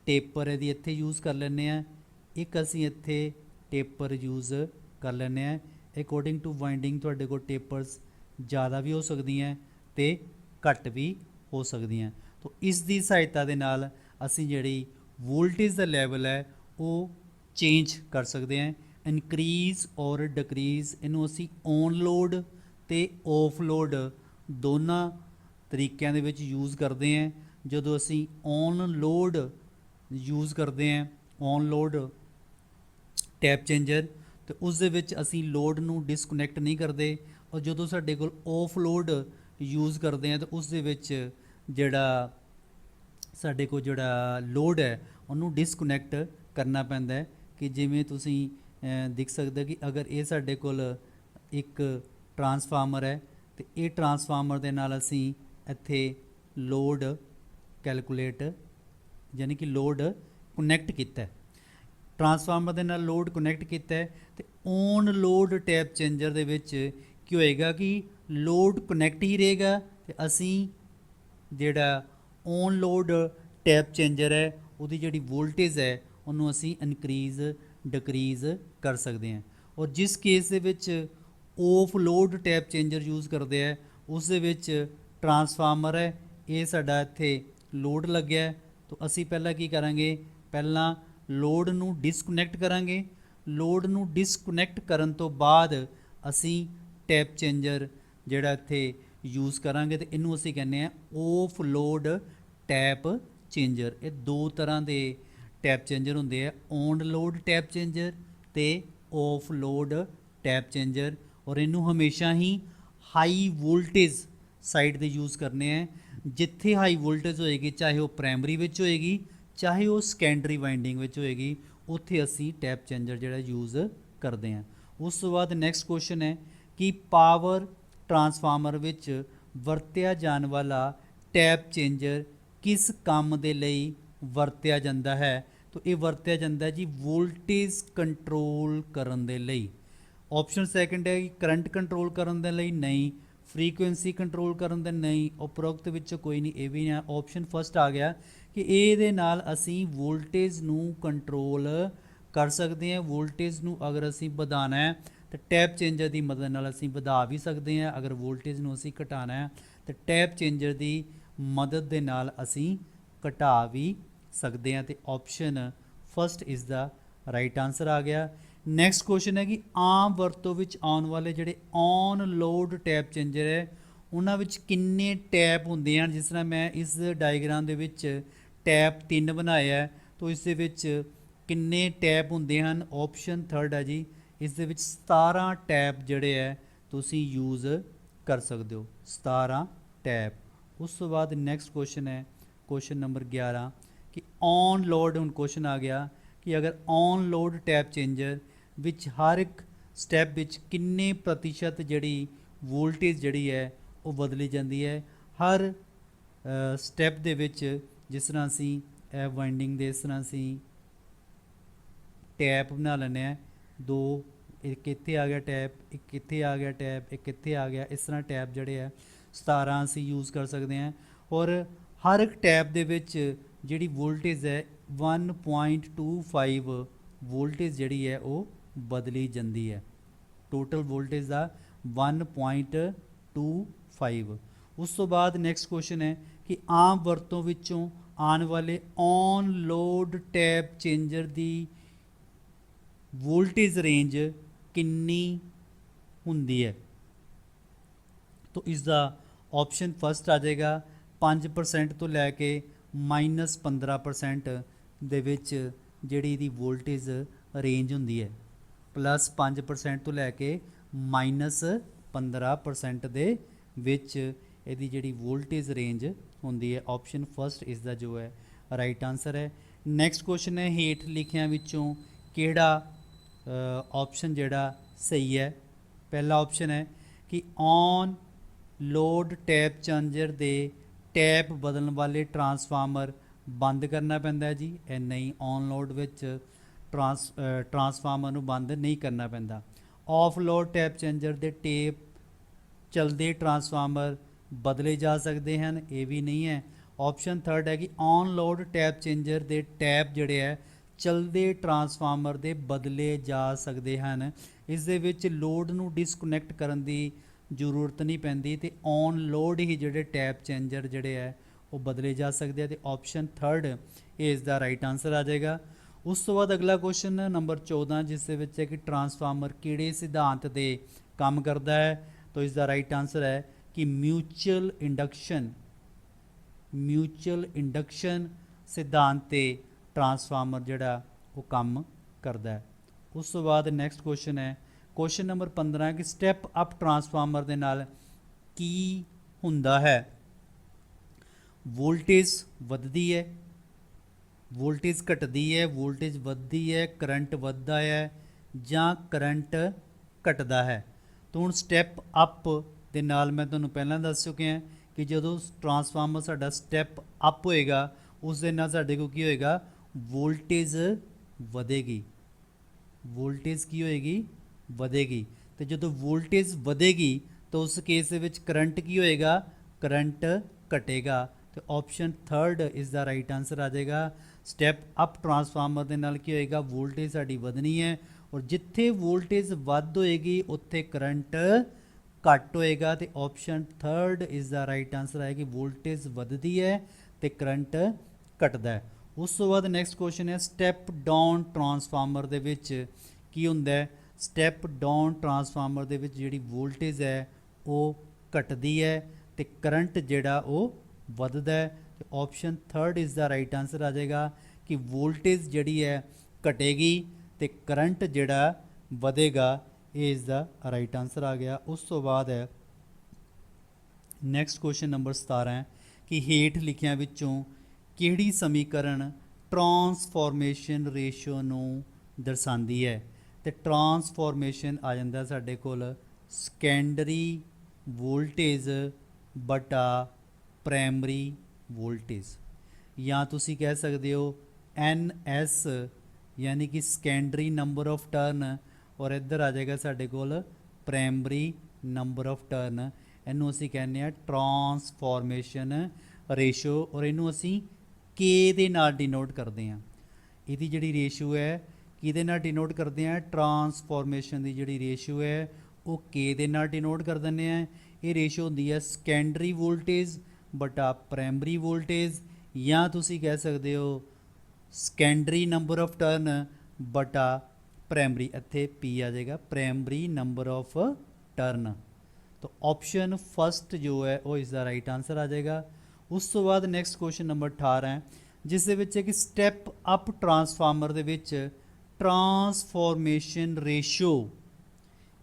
टेपर इहदी इत्थे यूज़ कर लैंदे हैं, एक असी इत्थे टेपर यूज़ कर लैंदे हैं। अकॉर्डिंग टू वाइंडिंग तुहाडे कोल टेपर्स ज़्यादा भी हो सकदियां ते घट भी हो सकदियां। तो इस दी सहायता दे नाल ਅਸੀਂ ਜਿਹੜੀ ਵੋਲਟੇਜ ਦਾ ਲੈਵਲ ਹੈ ਉਹ ਚੇਂਜ ਕਰ ਸਕਦੇ ਹਾਂ, ਇਨਕਰੀਜ਼ ਔਰ ਡਿਕਰੀਜ਼। ਇਹਨੂੰ ਅਸੀਂ ਔਨ ਲੋਡ ਤੇ ਆਫ ਲੋਡ ਦੋਨਾਂ ਤਰੀਕਿਆਂ ਦੇ ਵਿੱਚ ਯੂਜ਼ ਕਰਦੇ ਹਾਂ। ਜਦੋਂ ਅਸੀਂ ਔਨ ਲੋਡ ਯੂਜ਼ ਕਰਦੇ ਹਾਂ, ਔਨ ਲੋਡ ਟੈਪ ਚੇਂਜਰ, ਤੇ ਉਸ ਦੇ ਵਿੱਚ ਅਸੀਂ ਲੋਡ ਨੂੰ ਡਿਸਕਨੈਕਟ ਨਹੀਂ ਕਰਦੇ, ਔਰ ਜਦੋਂ ਸਾਡੇ ਕੋਲ ਆਫ ਲੋਡ ਯੂਜ਼ ਕਰਦੇ ਹਾਂ ਤਾਂ ਉਸ ਦੇ ਵਿੱਚ ਜਿਹੜਾ ਸਾਡੇ ਕੋਲ ਜਿਹੜਾ ਲੋਡ ਹੈ ਉਹਨੂੰ ਡਿਸਕਨੈਕਟ ਕਰਨਾ ਪੈਂਦਾ ਹੈ। ਕਿ ਜਿਵੇਂ ਤੁਸੀਂ ਦੇਖ ਸਕਦੇ ਕਿ ਅਗਰ ਇਹ ਸਾਡੇ ਕੋਲ ਇੱਕ ਟਰਾਂਸਫਾਰਮਰ ਹੈ ਤੇ ਇਹ ਟਰਾਂਸਫਾਰਮਰ ਦੇ ਨਾਲ ਅਸੀਂ ਇੱਥੇ ਲੋਡ ਕੈਲਕੂਲੇਟ ਯਾਨੀ ਕਿ ਲੋਡ ਕਨੈਕਟ ਕੀਤਾ ਹੈ, ਟਰਾਂਸਫਾਰਮਰ ਦੇ ਨਾਲ ਲੋਡ ਕਨੈਕਟ ਕੀਤਾ ਹੈ। ਤੇ ਔਨ ਲੋਡ ਟੈਪ ਚੇਂਜਰ ਦੇ ਵਿੱਚ ਕੀ ਹੋਏਗਾ ਕਿ ਲੋਡ ਕਨੈਕਟ ਹੀ ਰਹੇਗਾ ਤੇ ਅਸੀਂ ਜਿਹੜਾ ਔਨ ਲੋਡ ਟੈਪ ਚੇਂਜਰ ਹੈ ਉਹਦੀ ਜਿਹੜੀ ਵੋਲਟੇਜ ਹੈ ਉਹਨੂੰ ਅਸੀਂ ਇਨਕਰੀਜ਼ ਡਿਕਰੀਜ਼ ਕਰ ਸਕਦੇ ਹਾਂ। ਔਰ ਜਿਸ ਕੇਸ ਦੇ ਵਿੱਚ of load tap changer use ਕਰਦੇ ਆ ਉਸ ਦੇ ਵਿੱਚ ਟਰਾਂਸਫਾਰਮਰ ਹੈ, ਇਹ ਸਾਡਾ ਇੱਥੇ ਲੋਡ ਲੱਗਿਆ, ਤਾਂ ਅਸੀਂ ਪਹਿਲਾਂ ਕੀ ਕਰਾਂਗੇ, ਪਹਿਲਾਂ ਲੋਡ ਨੂੰ ਡਿਸਕਨੈਕਟ ਕਰਾਂਗੇ। ਲੋਡ ਨੂੰ ਡਿਸਕਨੈਕਟ ਕਰਨ ਤੋਂ ਬਾਅਦ ਅਸੀਂ ਟੈਪ ਚੇਂਜਰ ਜਿਹੜਾ ਇੱਥੇ ਯੂਜ਼ ਕਰਾਂਗੇ ਤੇ ਇਹਨੂੰ ਅਸੀਂ ਕਹਿੰਦੇ ਆ ਆਫ ਲੋਡ ਟੈਪ ਚੇਂਜਰ। ਇਹ ਦੋ ਤਰ੍ਹਾਂ ਦੇ ਟੈਪ ਚੇਂਜਰ ਹੁੰਦੇ ਆ, ਔਨ ਲੋਡ ਟੈਪ ਚੇਂਜਰ ਤੇ ਆਫ ਲੋਡ ਟੈਪ ਚੇਂਜਰ। ਔਰ ਇਹਨੂੰ ਹਮੇਸ਼ਾ ਹੀ ਹਾਈ ਵੋਲਟੇਜ ਸਾਈਡ 'ਤੇ ਯੂਜ਼ ਕਰਨੇ ਆ। ਜਿੱਥੇ ਹਾਈ ਵੋਲਟੇਜ ਹੋਏਗੀ, ਚਾਹੇ ਉਹ ਪ੍ਰਾਇਮਰੀ ਵਿੱਚ ਹੋਏਗੀ ਚਾਹੇ ਉਹ ਸੈਕੰਡਰੀ ਵਾਈਂਡਿੰਗ ਵਿੱਚ ਹੋਏਗੀ, ਉੱਥੇ ਅਸੀਂ ਟੈਪ ਚੇਂਜਰ ਜਿਹੜਾ ਯੂਜ਼ ਕਰਦੇ ਹਾਂ। ਉਸ ਤੋਂ ਬਾਅਦ ਨੈਕਸਟ ਕੁਐਸਚਨ ਹੈ ਕਿ ਪਾਵਰ ਟਰਾਂਸਫਾਰਮਰ ਵਿੱਚ ਵਰਤਿਆ ਜਾਣ ਵਾਲਾ ਟੈਪ ਚੇਂਜਰ ਕਿਸ ਕੰਮ ਦੇ ਲਈ ਵਰਤਿਆ ਜਾਂਦਾ ਹੈ? ਤਾਂ ਇਹ ਵਰਤਿਆ ਜਾਂਦਾ ਜੀ ਵੋਲਟੇਜ ਕੰਟਰੋਲ ਕਰਨ ਦੇ ਲਈ। ਆਪਸ਼ਨ ਸੈਕਿੰਡ ਹੈ ਕਿ ਕਰੰਟ ਕੰਟਰੋਲ ਕਰਨ ਦੇ ਲਈ, ਨਹੀਂ। ਫਰੀਕੁਐਂਸੀ ਕੰਟਰੋਲ ਕਰਨ ਦੇ, ਨਹੀਂ। ਉਪਰੋਕਤ ਵਿੱਚ ਕੋਈ ਨਹੀਂ, ਇਹ ਵੀ ਨਹੀਂ। ਆਪਸ਼ਨ ਫਸਟ ਆ ਗਿਆ ਕਿ ਇਹਦੇ ਨਾਲ ਅਸੀਂ ਵੋਲਟੇਜ ਨੂੰ ਕੰਟਰੋਲ ਕਰ ਸਕਦੇ ਹਾਂ। ਵੋਲਟੇਜ ਨੂੰ ਅਗਰ ਅਸੀਂ ਵਧਾਉਣਾ ਹੈ ਤਾਂ ਟੈਪ ਚੇਂਜਰ ਦੀ ਮਦਦ ਨਾਲ ਅਸੀਂ ਵਧਾ ਵੀ ਸਕਦੇ ਹਾਂ, ਅਗਰ ਵੋਲਟੇਜ ਨੂੰ ਅਸੀਂ ਘਟਾਉਣਾ ਹੈ ਤਾਂ ਟੈਪ ਚੇਂਜਰ ਦੀ ਮਦਦ ਦੇ ਨਾਲ ਅਸੀਂ ਘਟਾ ਵੀ ਸਕਦੇ ਹਾਂ, ਤੇ option first is the right answer ਆ ਗਿਆ। ਨੈਕਸਟ ਕੁਐਸਚਨ ਹੈ ਕਿ ਆਮ ਵਰਤੋਂ ਵਿੱਚ ਆਉਣ ਵਾਲੇ ਜਿਹੜੇ ਔਨ ਲੋਡ ਟੈਪ ਚੇਂਜਰ ਹੈ ਉਹਨਾਂ ਵਿੱਚ ਕਿੰਨੇ ਟੈਪ ਹੁੰਦੇ ਹਨ। ਜਿਸ ਤਰ੍ਹਾਂ ਮੈਂ ਇਸ ਡਾਇਗਰਾਮ ਦੇ ਵਿੱਚ ਟੈਪ 3 ਬਣਾਇਆ ਹੈ, ਤਾਂ ਇਸ ਦੇ ਵਿੱਚ ਕਿੰਨੇ ਟੈਪ ਹੁੰਦੇ ਹਨ। ਆਪਸ਼ਨ ਥਰਡ ਹੈ ਜੀ, ਇਸ ਦੇ ਵਿੱਚ 17 ਟੈਪ ਜਿਹੜੇ ਹੈ ਤੁਸੀਂ ਯੂਜ਼ ਕਰ ਸਕਦੇ ਹੋ, 17 ਟੈਪ। ਉਸ ਤੋਂ ਬਾਅਦ ਨੈਕਸਟ ਕੁਐਸਚਨ ਹੈ ਕੁਐਸਚਨ ਨੰਬਰ 11 ਕਿ ਔਨ ਲੋਡ, ਹੁਣ ਕੁਐਸਚਨ ਆ ਗਿਆ ਕਿ ਅਗਰ ਔਨ ਲੋਡ ਟੈਪ ਚੇਂਜਰ ਵਿੱਚ ਹਰ ਇੱਕ ਸਟੈਪ ਵਿੱਚ ਕਿੰਨੇ ਪ੍ਰਤੀਸ਼ਤ ਜਿਹੜੀ ਵੋਲਟੇਜ ਜਿਹੜੀ ਹੈ ਉਹ ਬਦਲੀ ਜਾਂਦੀ ਹੈ ਹਰ ਸਟੈਪ ਦੇ ਵਿੱਚ। ਜਿਸ ਤਰ੍ਹਾਂ ਅਸੀਂ ਇਹ ਵਾਈਂਡਿੰਗ ਦੇ ਇਸ ਤਰ੍ਹਾਂ ਅਸੀਂ ਟੈਪ ਬਣਾ ਲੈਂਦੇ ਹਾਂ, ਦੋ, ਇੱਕ ਇੱਥੇ ਆ ਗਿਆ ਟੈਪ, ਇੱਕ ਇੱਥੇ ਆ ਗਿਆ ਟੈਪ, ਇੱਕ ਇੱਥੇ ਆ ਗਿਆ, ਇਸ ਤਰ੍ਹਾਂ ਟੈਪ ਜਿਹੜੇ ਹੈ 17 ਅਸੀਂ ਯੂਜ਼ ਕਰ ਸਕਦੇ ਹਾਂ। ਔਰ ਹਰ ਇੱਕ ਟੈਪ ਦੇ ਵਿੱਚ ਜਿਹੜੀ ਵੋਲਟੇਜ ਹੈ 1.25 ਵੋਲਟੇਜ ਜਿਹੜੀ ਹੈ ਉਹ ਬਦਲੀ ਜਾਂਦੀ ਹੈ। ਟੋਟਲ ਵੋਲਟੇਜ ਦਾ 1.25। ਉਸ ਤੋਂ ਬਾਅਦ ਨੈਕਸਟ ਕੁਐਸਚਨ ਹੈ ਕਿ ਆਮ ਵਰਤੋਂ ਵਿੱਚੋਂ ਆਉਣ ਵਾਲੇ on load tap changer the voltage range ਕਿੰਨੀ ਹੁੰਦੀ ਹੈ। ਤਾਂ ਇਸ ਦਾ ਆਪਸ਼ਨ ਫਸਟ ਆ ਜਾਏਗਾ 5% ਤੋਂ ਲੈ ਕੇ -15% ਦੇ ਵਿੱਚ ਜਿਹੜੀ ਇਹਦੀ ਵੋਲਟੇਜ ਰੇਂਜ ਹੁੰਦੀ ਹੈ, +5% ਤੋਂ ਲੈ ਕੇ -15% ਦੇ ਵਿੱਚ ਇਹਦੀ ਜਿਹੜੀ ਵੋਲਟੇਜ ਰੇਂਜ ਹੁੰਦੀ ਹੈ। ਆਪਸ਼ਨ ਫਸਟ ਇਸ ਦਾ ਜੋ ਹੈ ਰਾਈਟ ਆਨਸਰ ਹੈ। ਨੈਕਸਟ ਕੁਐਸਚਨ ਹੈ ਹੇਠ ਲਿਖਿਆਂ ਵਿੱਚੋਂ ਕਿਹੜਾ ਆਪਸ਼ਨ ਜਿਹੜਾ ਸਹੀ ਹੈ। ਪਹਿਲਾ ਆਪਸ਼ਨ ਹੈ ਕਿ ਔਨ ਲੋਡ ਟੈਪ ਚੇਂਜਰ ਦੇ ਟੈਪ ਬਦਲਣ ਵਾਲੇ ਟਰਾਂਸਫਾਰਮਰ ਬੰਦ ਕਰਨਾ ਪੈਂਦਾ ਹੈ ਜੀ, ਇਹ ਨਹੀਂ, ਔਨ ਲੋਡ ਵਿੱਚ ਟਰਾਂਸਫਾਰਮਰ ਨੂੰ ਬੰਦ ਨਹੀਂ ਕਰਨਾ ਪੈਂਦਾ। ਆਫ ਲੋਡ ਟੈਪ ਚੇਂਜਰ ਦੇ ਟੇਪ ਚਲਦੇ ਟਰਾਂਸਫਾਰਮਰ ਬਦਲੇ ਜਾ ਸਕਦੇ ਹਨ, ਇਹ ਵੀ ਨਹੀਂ ਹੈ। ਆਪਸ਼ਨ ਥਰਡ ਹੈ ਕਿ ਔਨ ਲੋਡ ਟੈਪ ਚੇਂਜਰ ਦੇ ਟੈਪ ਜਿਹੜੇ ਹੈ ਚਲਦੇ ਟਰਾਂਸਫਾਰਮਰ ਦੇ ਬਦਲੇ ਜਾ ਸਕਦੇ ਹਨ। ਇਸ ਦੇ ਵਿੱਚ ਲੋਡ ਨੂੰ ਡਿਸਕਨੈਕਟ ਕਰਨ ਦੀ ਜ਼ਰੂਰਤ ਨਹੀਂ ਪੈਂਦੀ, ਤੇ ਔਨ ਲੋਡ ਹੀ ਜਿਹੜੇ ਟੈਪ ਚੇਂਜਰ ਜਿਹੜੇ ਹੈ ਉਹ ਬਦਲੇ ਜਾ ਸਕਦੇ ਆ, ਤੇ ਆਪਸ਼ਨ ਥਰਡ ਇਸ ਦਾ ਰਾਈਟ ਆਨਸਰ ਆ ਜਾਏਗਾ। ਉਸ ਤੋਂ ਬਾਅਦ ਅਗਲਾ ਕੁਐਸਚਨ ਨੰਬਰ 14 ਜਿਸ ਦੇ ਵਿੱਚ ਹੈ ਕਿ ਟਰਾਂਸਫਾਰਮਰ ਕਿਹੜੇ ਸਿਧਾਂਤ ਦੇ ਕੰਮ ਕਰਦਾ ਹੈ। ਤਾਂ ਇਸ ਦਾ ਰਾਈਟ ਆਨਸਰ ਹੈ ਕਿ ਮਿਊਚੁਅਲ ਇੰਡਕਸ਼ਨ ਸਿਧਾਂਤ 'ਤੇ ਟਰਾਂਸਫਾਰਮਰ ਜਿਹੜਾ ਉਹ ਕੰਮ ਕਰਦਾ ਹੈ। ਉਸ ਤੋਂ ਬਾਅਦ ਨੈਕਸਟ ਕੁਐਸਚਨ ਹੈ ਕੁਐਸਚਨ ਨੰਬਰ 15 ਕਿ ਸਟੈਪ ਅਪ ਟਰਾਂਸਫਾਰਮਰ ਦੇ ਨਾਲ ਕੀ ਹੁੰਦਾ ਹੈ। ਵੋਲਟੇਜ ਵੱਧਦੀ ਹੈ, ਵੋਲਟੇਜ ਘਟਦੀ ਹੈ, ਵੋਲਟੇਜ ਵੱਧਦੀ ਹੈ, ਕਰੰਟ ਵੱਧਦਾ ਹੈ ਜਾਂ ਕਰੰਟ ਘਟਦਾ ਹੈ। ਤਾਂ ਹੁਣ ਸਟੈਪ ਅਪ ਦੇ ਨਾਲ ਮੈਂ ਤੁਹਾਨੂੰ ਪਹਿਲਾਂ ਦੱਸ ਚੁੱਕਿਆ ਕਿ ਜਦੋਂ ਟਰਾਂਸਫਾਰਮਰ ਸਾਡਾ ਸਟੈਪ ਅਪ ਹੋਏਗਾ ਉਸ ਦੇ ਨਾਲ ਸਾਡੇ ਕੋਲ ਕੀ ਹੋਏਗਾ, ਵੋਲਟੇਜ ਵਧੇਗੀ। ਵੋਲਟੇਜ ਕੀ ਹੋਏਗੀ, ਵਧੇਗੀ। ਤੇ ਜਦੋਂ ਵੋਲਟੇਜ ਵਧੇਗੀ ਤਾਂ ਉਸ ਕੇਸ ਦੇ ਵਿੱਚ ਕਰੰਟ ਕੀ ਹੋਏਗਾ, ਕਰੰਟ ਘਟੇਗਾ। ਤੇ ਆਪਸ਼ਨ ਥਰਡ ਇਸ ਦਾ ਰਾਈਟ ਆਨਸਰ ਆ ਜਾਏਗਾ। ਸਟੈਪ ਅਪ ਟਰਾਂਸਫਾਰਮਰ ਦੇ ਨਾਲ ਕੀ ਹੋਏਗਾ, ਵੋਲਟੇਜ ਸਾਡੀ ਵਧਣੀ ਹੈ, ਔਰ ਜਿੱਥੇ ਵੋਲਟੇਜ ਵੱਧ ਹੋਏਗੀ ਉੱਥੇ ਕਰੰਟ ਘੱਟ ਹੋਏਗਾ। ਤੇ ਆਪਸ਼ਨ ਥਰਡ ਇਸ ਦਾ ਰਾਈਟ ਆਨਸਰ ਹੈ ਕਿ ਵੋਲਟੇਜ ਵੱਧਦੀ ਹੈ ਤੇ ਕਰੰਟ ਘਟਦਾ ਹੈ। ਉਸ ਤੋਂ ਬਾਅਦ ਨੈਕਸਟ ਕੁਐਸਚਨ ਹੈ ਸਟੈਪ ਡਾਊਨ ਟਰਾਂਸਫਾਰਮਰ ਦੇ ਵਿੱਚ ਕੀ ਹੁੰਦਾ ਹੈ। ਸਟੈਪ ਡਾਊਨ ਟਰਾਂਸਫਾਰਮਰ ਦੇ ਵਿੱਚ ਜਿਹੜੀ ਵੋਲਟੇਜ ਹੈ ਉਹ ਘਟਦੀ ਹੈ ਤੇ ਕਰੰਟ ਜਿਹੜਾ ਉਹ ਵੱਧਦਾ ਹੈ। ਤੇ ਆਪਸ਼ਨ ਥਰਡ ਇਸ ਦਾ ਰਾਈਟ ਆਨਸਰ ਆ ਜਾਏਗਾ ਕਿ ਵੋਲਟੇਜ ਜਿਹੜੀ ਹੈ ਘਟੇਗੀ ਤੇ ਕਰੰਟ ਜਿਹੜਾ ਵਧੇਗਾ। ਇਹ ਇਸ ਦਾ ਰਾਈਟ ਆਨਸਰ ਆ ਗਿਆ। ਉਸ ਤੋਂ ਬਾਅਦ ਹੈ ਨੈਕਸਟ ਕੁਐਸਚਨ ਨੰਬਰ 17 ਹੈ ਕਿ ਹੇਠ ਲਿਖਿਆਂ ਵਿੱਚੋਂ ਕਿਹੜੀ ਸਮੀਕਰਨ ਟਰਾਂਸਫੋਰਮੇਸ਼ਨ ਰੇਸ਼ੋ ਨੂੰ ਦਰਸਾਉਂਦੀ ਹੈ। ਤੇ ਟਰਾਂਸਫੋਰਮੇਸ਼ਨ ਆ ਜਾਂਦਾ ਸਾਡੇ ਕੋਲ ਸੈਕੰਡਰੀ ਵੋਲਟੇਜ ਬਟਾ ਪ੍ਰਾਇਮਰੀ ਵੋਲਟੇਜ, ਜਾਂ ਤੁਸੀਂ ਕਹਿ ਸਕਦੇ ਹੋ NS ਯਾਨੀ ਕਿ ਸੈਕੰਡਰੀ ਨੰਬਰ ਆਫ ਟਰਨ, ਔਰ ਇੱਧਰ ਆ ਜਾਏਗਾ ਸਾਡੇ ਕੋਲ ਪ੍ਰਾਇਮਰੀ ਨੰਬਰ ਆਫ ਟਰਨ। ਇਹਨੂੰ ਅਸੀਂ ਕਹਿੰਦੇ ਹਾਂ ਟਰਾਂਸਫੋਰਮੇਸ਼ਨ ਰੇਸ਼ੋ, ਔਰ ਇਹਨੂੰ ਅਸੀਂ K ਦੇ ਨਾਲ ਡਿਨੋਟ ਕਰਦੇ ਹਾਂ। ਇਹਦੀ ਜਿਹੜੀ ਰੇਸ਼ੋ ਹੈ ਕਿਹਦੇ ਨਾਲ ਡਿਨੋਟ ਕਰਦੇ ਹਾਂ, ਟਰਾਂਸਫੋਰਮੇਸ਼ਨ ਦੀ ਜਿਹੜੀ ਰੇਸ਼ੋ ਹੈ ਉਹ K ਦੇ ਨਾਲ ਡਿਨੋਟ ਕਰ ਦਿੰਦੇ ਹਾਂ। ਇਹ ਰੇਸ਼ੋ ਹੁੰਦੀ ਹੈ ਸੈਕੰਡਰੀ ਵੋਲਟੇਜ ਬਟਾ ਪ੍ਰਾਇਮਰੀ ਵੋਲਟੇਜ, ਜਾਂ ਤੁਸੀਂ ਕਹਿ ਸਕਦੇ ਹੋ ਸੈਕੰਡਰੀ ਨੰਬਰ ਆਫ ਟਰਨ ਬਟਾ ਪ੍ਰਾਇਮਰੀ, ਇੱਥੇ ਪੀ ਆ ਜਾਏਗਾ ਪ੍ਰਾਇਮਰੀ ਨੰਬਰ ਆਫ ਟਰਨ। ਤਾਂ ਆਪਸ਼ਨ ਫਸਟ ਜੋ ਹੈ ਉਹ ਇਸ ਦਾ ਰਾਈਟ ਆਂਸਰ ਆ ਜਾਏਗਾ। ਉਸ ਤੋਂ ਬਾਅਦ ਨੈਕਸਟ ਕੁਐਸਚਨ ਨੰਬਰ 18 ਹੈ, ਜਿਸ ਦੇ ਵਿੱਚ ਹੈ ਕਿ ਸਟੈਪ ਅਪ ਟਰਾਂਸਫਾਰਮਰ ਦੇ ਵਿੱਚ ਟਰਾਂਸਫੋਰਮੇਸ਼ਨ ਰੇਸ਼ੋ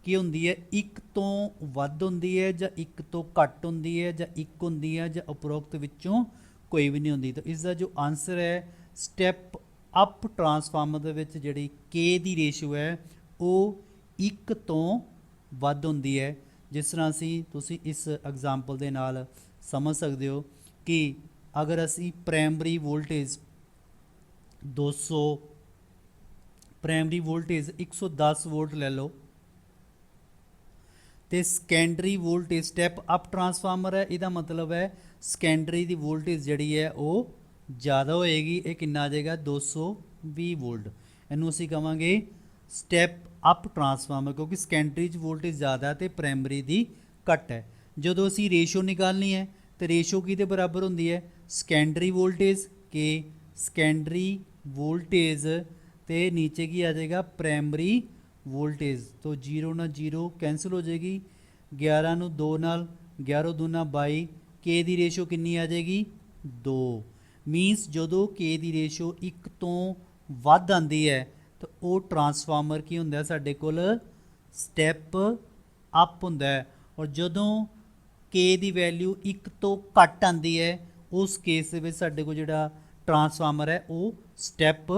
ਕੀ ਹੁੰਦੀ ਹੈ, ਇੱਕ ਤੋਂ ਵੱਧ ਹੁੰਦੀ ਹੈ ਜਾਂ ਇੱਕ ਤੋਂ ਘੱਟ ਹੁੰਦੀ ਹੈ ਜਾਂ ਇੱਕ ਹੁੰਦੀ ਹੈ ਜਾਂ ਉਪਰੋਕਤ ਵਿੱਚੋਂ ਕੋਈ ਵੀ ਨਹੀਂ ਹੁੰਦੀ। ਤਾਂ ਇਸ ਦਾ ਜੋ ਆਨਸਰ ਹੈ ਸਟੈਪ ਅਪ ਟਰਾਂਸਫਾਰਮਰ ਦੇ ਵਿੱਚ ਜਿਹੜੀ ਕੇ ਦੀ ਰੇਸ਼ੋ ਹੈ ਉਹ ਇੱਕ ਤੋਂ ਵੱਧ ਹੁੰਦੀ ਹੈ। ਜਿਸ ਤਰ੍ਹਾਂ ਤੁਸੀਂ ਇਸ ਐਗਜ਼ਾਮਪਲ ਦੇ ਨਾਲ ਸਮਝ ਸਕਦੇ ਹੋ ਕਿ ਅਗਰ ਅਸੀਂ primary voltage 200 primary voltage 110 volt ਲੈ ਲਓ ਤੇ secondary voltage step up transformer ਹੈ, ਇਹਦਾ ਮਤਲਬ ਹੈ ਸੈਕੰਡਰੀ ਦੀ ਵੋਲਟੇਜ ਜਿਹੜੀ ਹੈ ਉਹ ज़्यादा होएगी। ये कितना आ जाएगा 220 वोल्ट। इनू असी कहांगे स्टैप अप ट्रांसफार्मर, क्योंकि सैकंडरी वोल्टेज ज़्यादा तो प्राइमरी दी घट है। जो असी रेशो निकालनी है तो रेशो किहदे बराबर होंदी है, सैकंडरी वोल्टेज के सैकंडरी वोल्टेज तो नीचे की आ जाएगा प्राइमरी वोल्टेज। तो 0 ना 0 कैंसिल हो जाएगी, 11 नू 2 नाल 11 दूना 22, के दी रेशो कितनी आ जाएगी 2। मीनस ਜਦੋਂ के ਦੀ ਰੇਸ਼ੋ 1 ਤੋਂ ਵੱਧ ਆਉਂਦੀ ਹੈ ਤਾਂ ਉਹ ਟਰਾਂਸਫਾਰਮਰ ਕੀ ਹੁੰਦਾ ਸਾਡੇ ਕੋਲ ਸਟੈਪ ਅਪ ਹੁੰਦਾ ਹੈ, ਔਰ ਜਦੋਂ के ਦੀ ਵੈਲਿਊ 1 ਤੋਂ ਘੱਟ ਆਉਂਦੀ ਹੈ ਉਸ ਕੇਸ ਦੇ ਵਿੱਚ ਸਾਡੇ ਕੋਲ ਜਿਹੜਾ ਟਰਾਂਸਫਾਰਮਰ ਹੈ ਉਹ ਸਟੈਪ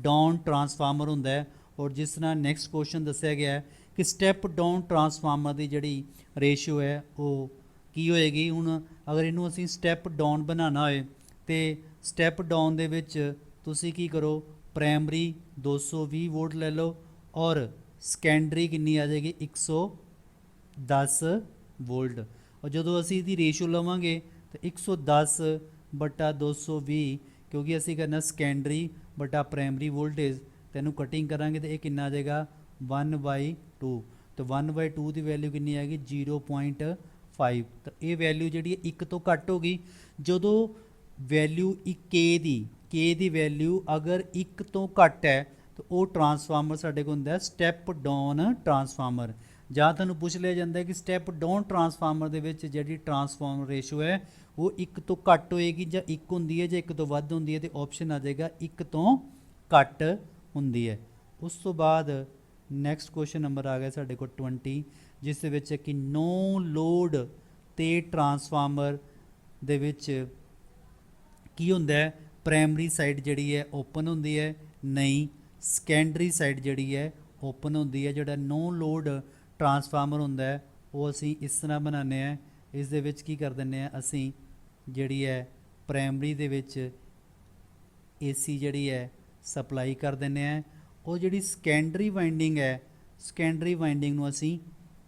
ਡਾਊਨ ਟਰਾਂਸਫਾਰਮਰ ਹੁੰਦਾ ਹੈ। ਔਰ ਜਿਸ ਤਰ੍ਹਾਂ ਨੈਕਸਟ ਕੁਐਸਚਨ ਦੱਸਿਆ ਗਿਆ ਹੈ ਕਿ ਸਟੈਪ ਡਾਊਨ ਟਰਾਂਸਫਾਰਮਰ ਦੀ ਜਿਹੜੀ ਰੇਸ਼ੋ ਹੈ ਉਹ ਕੀ ਹੋਏਗੀ। ਹੁਣ ਅਗਰ ਇਹਨੂੰ ਅਸੀਂ ਸਟੈਪ ਡਾਊਨ ਬਣਾਉਣਾ ਹੋਏ तो स्टैप डाउन दे विच तुसी की करो, प्राइमरी 220 वोल्ट ले लो और सैकंडरी कितनी आ जाएगी 110 वोल्ट। और जो असी इसकी रेशो लवांगे तो 110 बटा 220, क्योंकि असी करना सैकंडरी बटा प्राइमरी वोल्टेज, तेनों कटिंग करांगे तो यह कितना आ जाएगा 1/2। तो 1/2 की वैल्यू कितनी आएगी 0.5। तो ये वैल्यू जी 1 तो घट होगी। जो वैल्यू के दी वैल्यू अगर 1 तो घट है तो वो ट्रांसफार्मर साढ़े को होंगे स्टैप डाउन ट्रांसफार्मर। ਜਾਂ ਤੁਹਾਨੂੰ ਪੁੱਛ ਲਿਆ ਜਾਂਦਾ ਹੈ ਕਿ ਸਟੈਪ ਡਾਊਨ ਟਰਾਂਸਫਾਰਮਰ ਦੇ ਵਿੱਚ ਜਿਹੜੀ ਟਰਾਂਸਫਾਰਮਰ ਰੇਸ਼ੋ ਹੈ ਉਹ 1 ਤੋਂ ਘੱਟ ਹੋਏਗੀ ਜਾਂ 1 ਹੁੰਦੀ ਹੈ ਜਾਂ 1 ਤੋਂ ਵੱਧ ਹੁੰਦੀ ਹੈ, ਤੇ ਆਪਸ਼ਨ ਆ ਜਾਏਗਾ 1 ਤੋਂ ਘੱਟ ਹੁੰਦੀ ਹੈ। ਉਸ ਤੋਂ ਬਾਅਦ ਨੈਕਸਟ ਕੁਐਸਚਨ ਨੰਬਰ ਆ ਗਿਆ ਸਾਡੇ ਕੋਲ 20, ਜਿਸ ਦੇ ਵਿੱਚ ਹੈ ਕਿ ਨੋ ਲੋਡ ਤੇ ਟਰਾਂਸਫਾਰਮਰ ਦੇ ਵਿੱਚ ਕੀ ਹੁੰਦਾ ਹੈ, ਪ੍ਰਾਇਮਰੀ ਸਾਈਡ ਜਿਹੜੀ ਹੈ ਓਪਨ ਹੁੰਦੀ ਹੈ, ਨਹੀਂ ਸੈਕੰਡਰੀ ਸਾਈਡ ਜਿਹੜੀ ਹੈ ਓਪਨ ਹੁੰਦੀ ਹੈ। ਜਿਹੜਾ ਨੋ ਲੋਡ ਟਰਾਂਸਫਾਰਮਰ ਹੁੰਦਾ ਹੈ ਉਹ ਅਸੀਂ ਇਸ ਤਰ੍ਹਾਂ ਬਣਾਉਂਦੇ ਹਾਂ, ਇਸ ਦੇ ਵਿੱਚ ਕੀ ਕਰ ਦਿੰਦੇ ਹਾਂ ਅਸੀਂ ਜਿਹੜੀ ਹੈ ਪ੍ਰਾਇਮਰੀ ਦੇ ਵਿੱਚ AC ਜਿਹੜੀ ਹੈ ਸਪਲਾਈ ਕਰ ਦਿੰਦੇ ਹਾਂ। ਉਹ ਜਿਹੜੀ ਸੈਕੰਡਰੀ ਵਾਈਂਡਿੰਗ ਹੈ, ਸੈਕੰਡਰੀ ਵਾਈਂਡਿੰਗ ਨੂੰ ਅਸੀਂ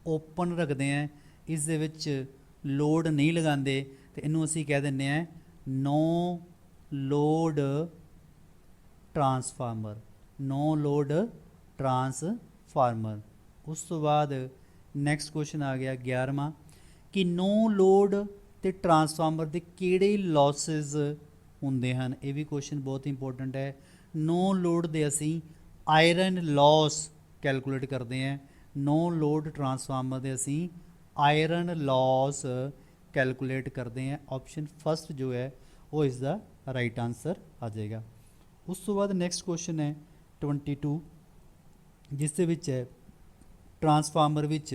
ਓਪਨ ਰੱਖਦੇ ਹਾਂ, ਇਸ ਦੇ ਵਿੱਚ ਲੋਡ ਨਹੀਂ ਲਗਾਉਂਦੇ, ਤੇ ਇਹਨੂੰ ਅਸੀਂ ਕਹਿ ਦਿੰਦੇ ਹਾਂ ਨੋ ਲੋਡ ਟਰਾਂਸਫਾਰਮਰ, ਨੋ ਲੋਡ ਟਰਾਂਸਫਾਰਮਰ। ਉਸ ਤੋਂ ਬਾਅਦ ਨੈਕਸਟ ਕੁਐਸਚਨ ਆ ਗਿਆ 11ਵਾਂ ਕਿ ਨੋ ਲੋਡ ਤੇ ਟਰਾਂਸਫਾਰਮਰ ਦੇ ਕਿਹੜੇ ਲੌਸਸ ਹੁੰਦੇ ਹਨ। ਇਹ ਵੀ ਕੁਐਸਚਨ ਬਹੁਤ ਇੰਪੋਰਟੈਂਟ ਹੈ। ਨੋ ਲੋਡ ਦੇ ਅਸੀਂ ਆਇਰਨ ਲੌਸ ਕੈਲਕੂਲੇਟ ਕਰਦੇ ਹਾਂ, ਨੋ ਲੋਡ ਟਰਾਂਸਫਾਰਮਰ ਦੇ ਅਸੀਂ ਆਇਰਨ ਲੌਸ ਕੈਲਕੂਲੇਟ ਕਰਦੇ हैं। ऑप्शन फर्स्ट जो है वो इसका राइट आंसर आ जाएगा। उस तो बाद नैक्सट क्वेश्चन है 22, जिस दे विच है ट्रांसफार्मर विच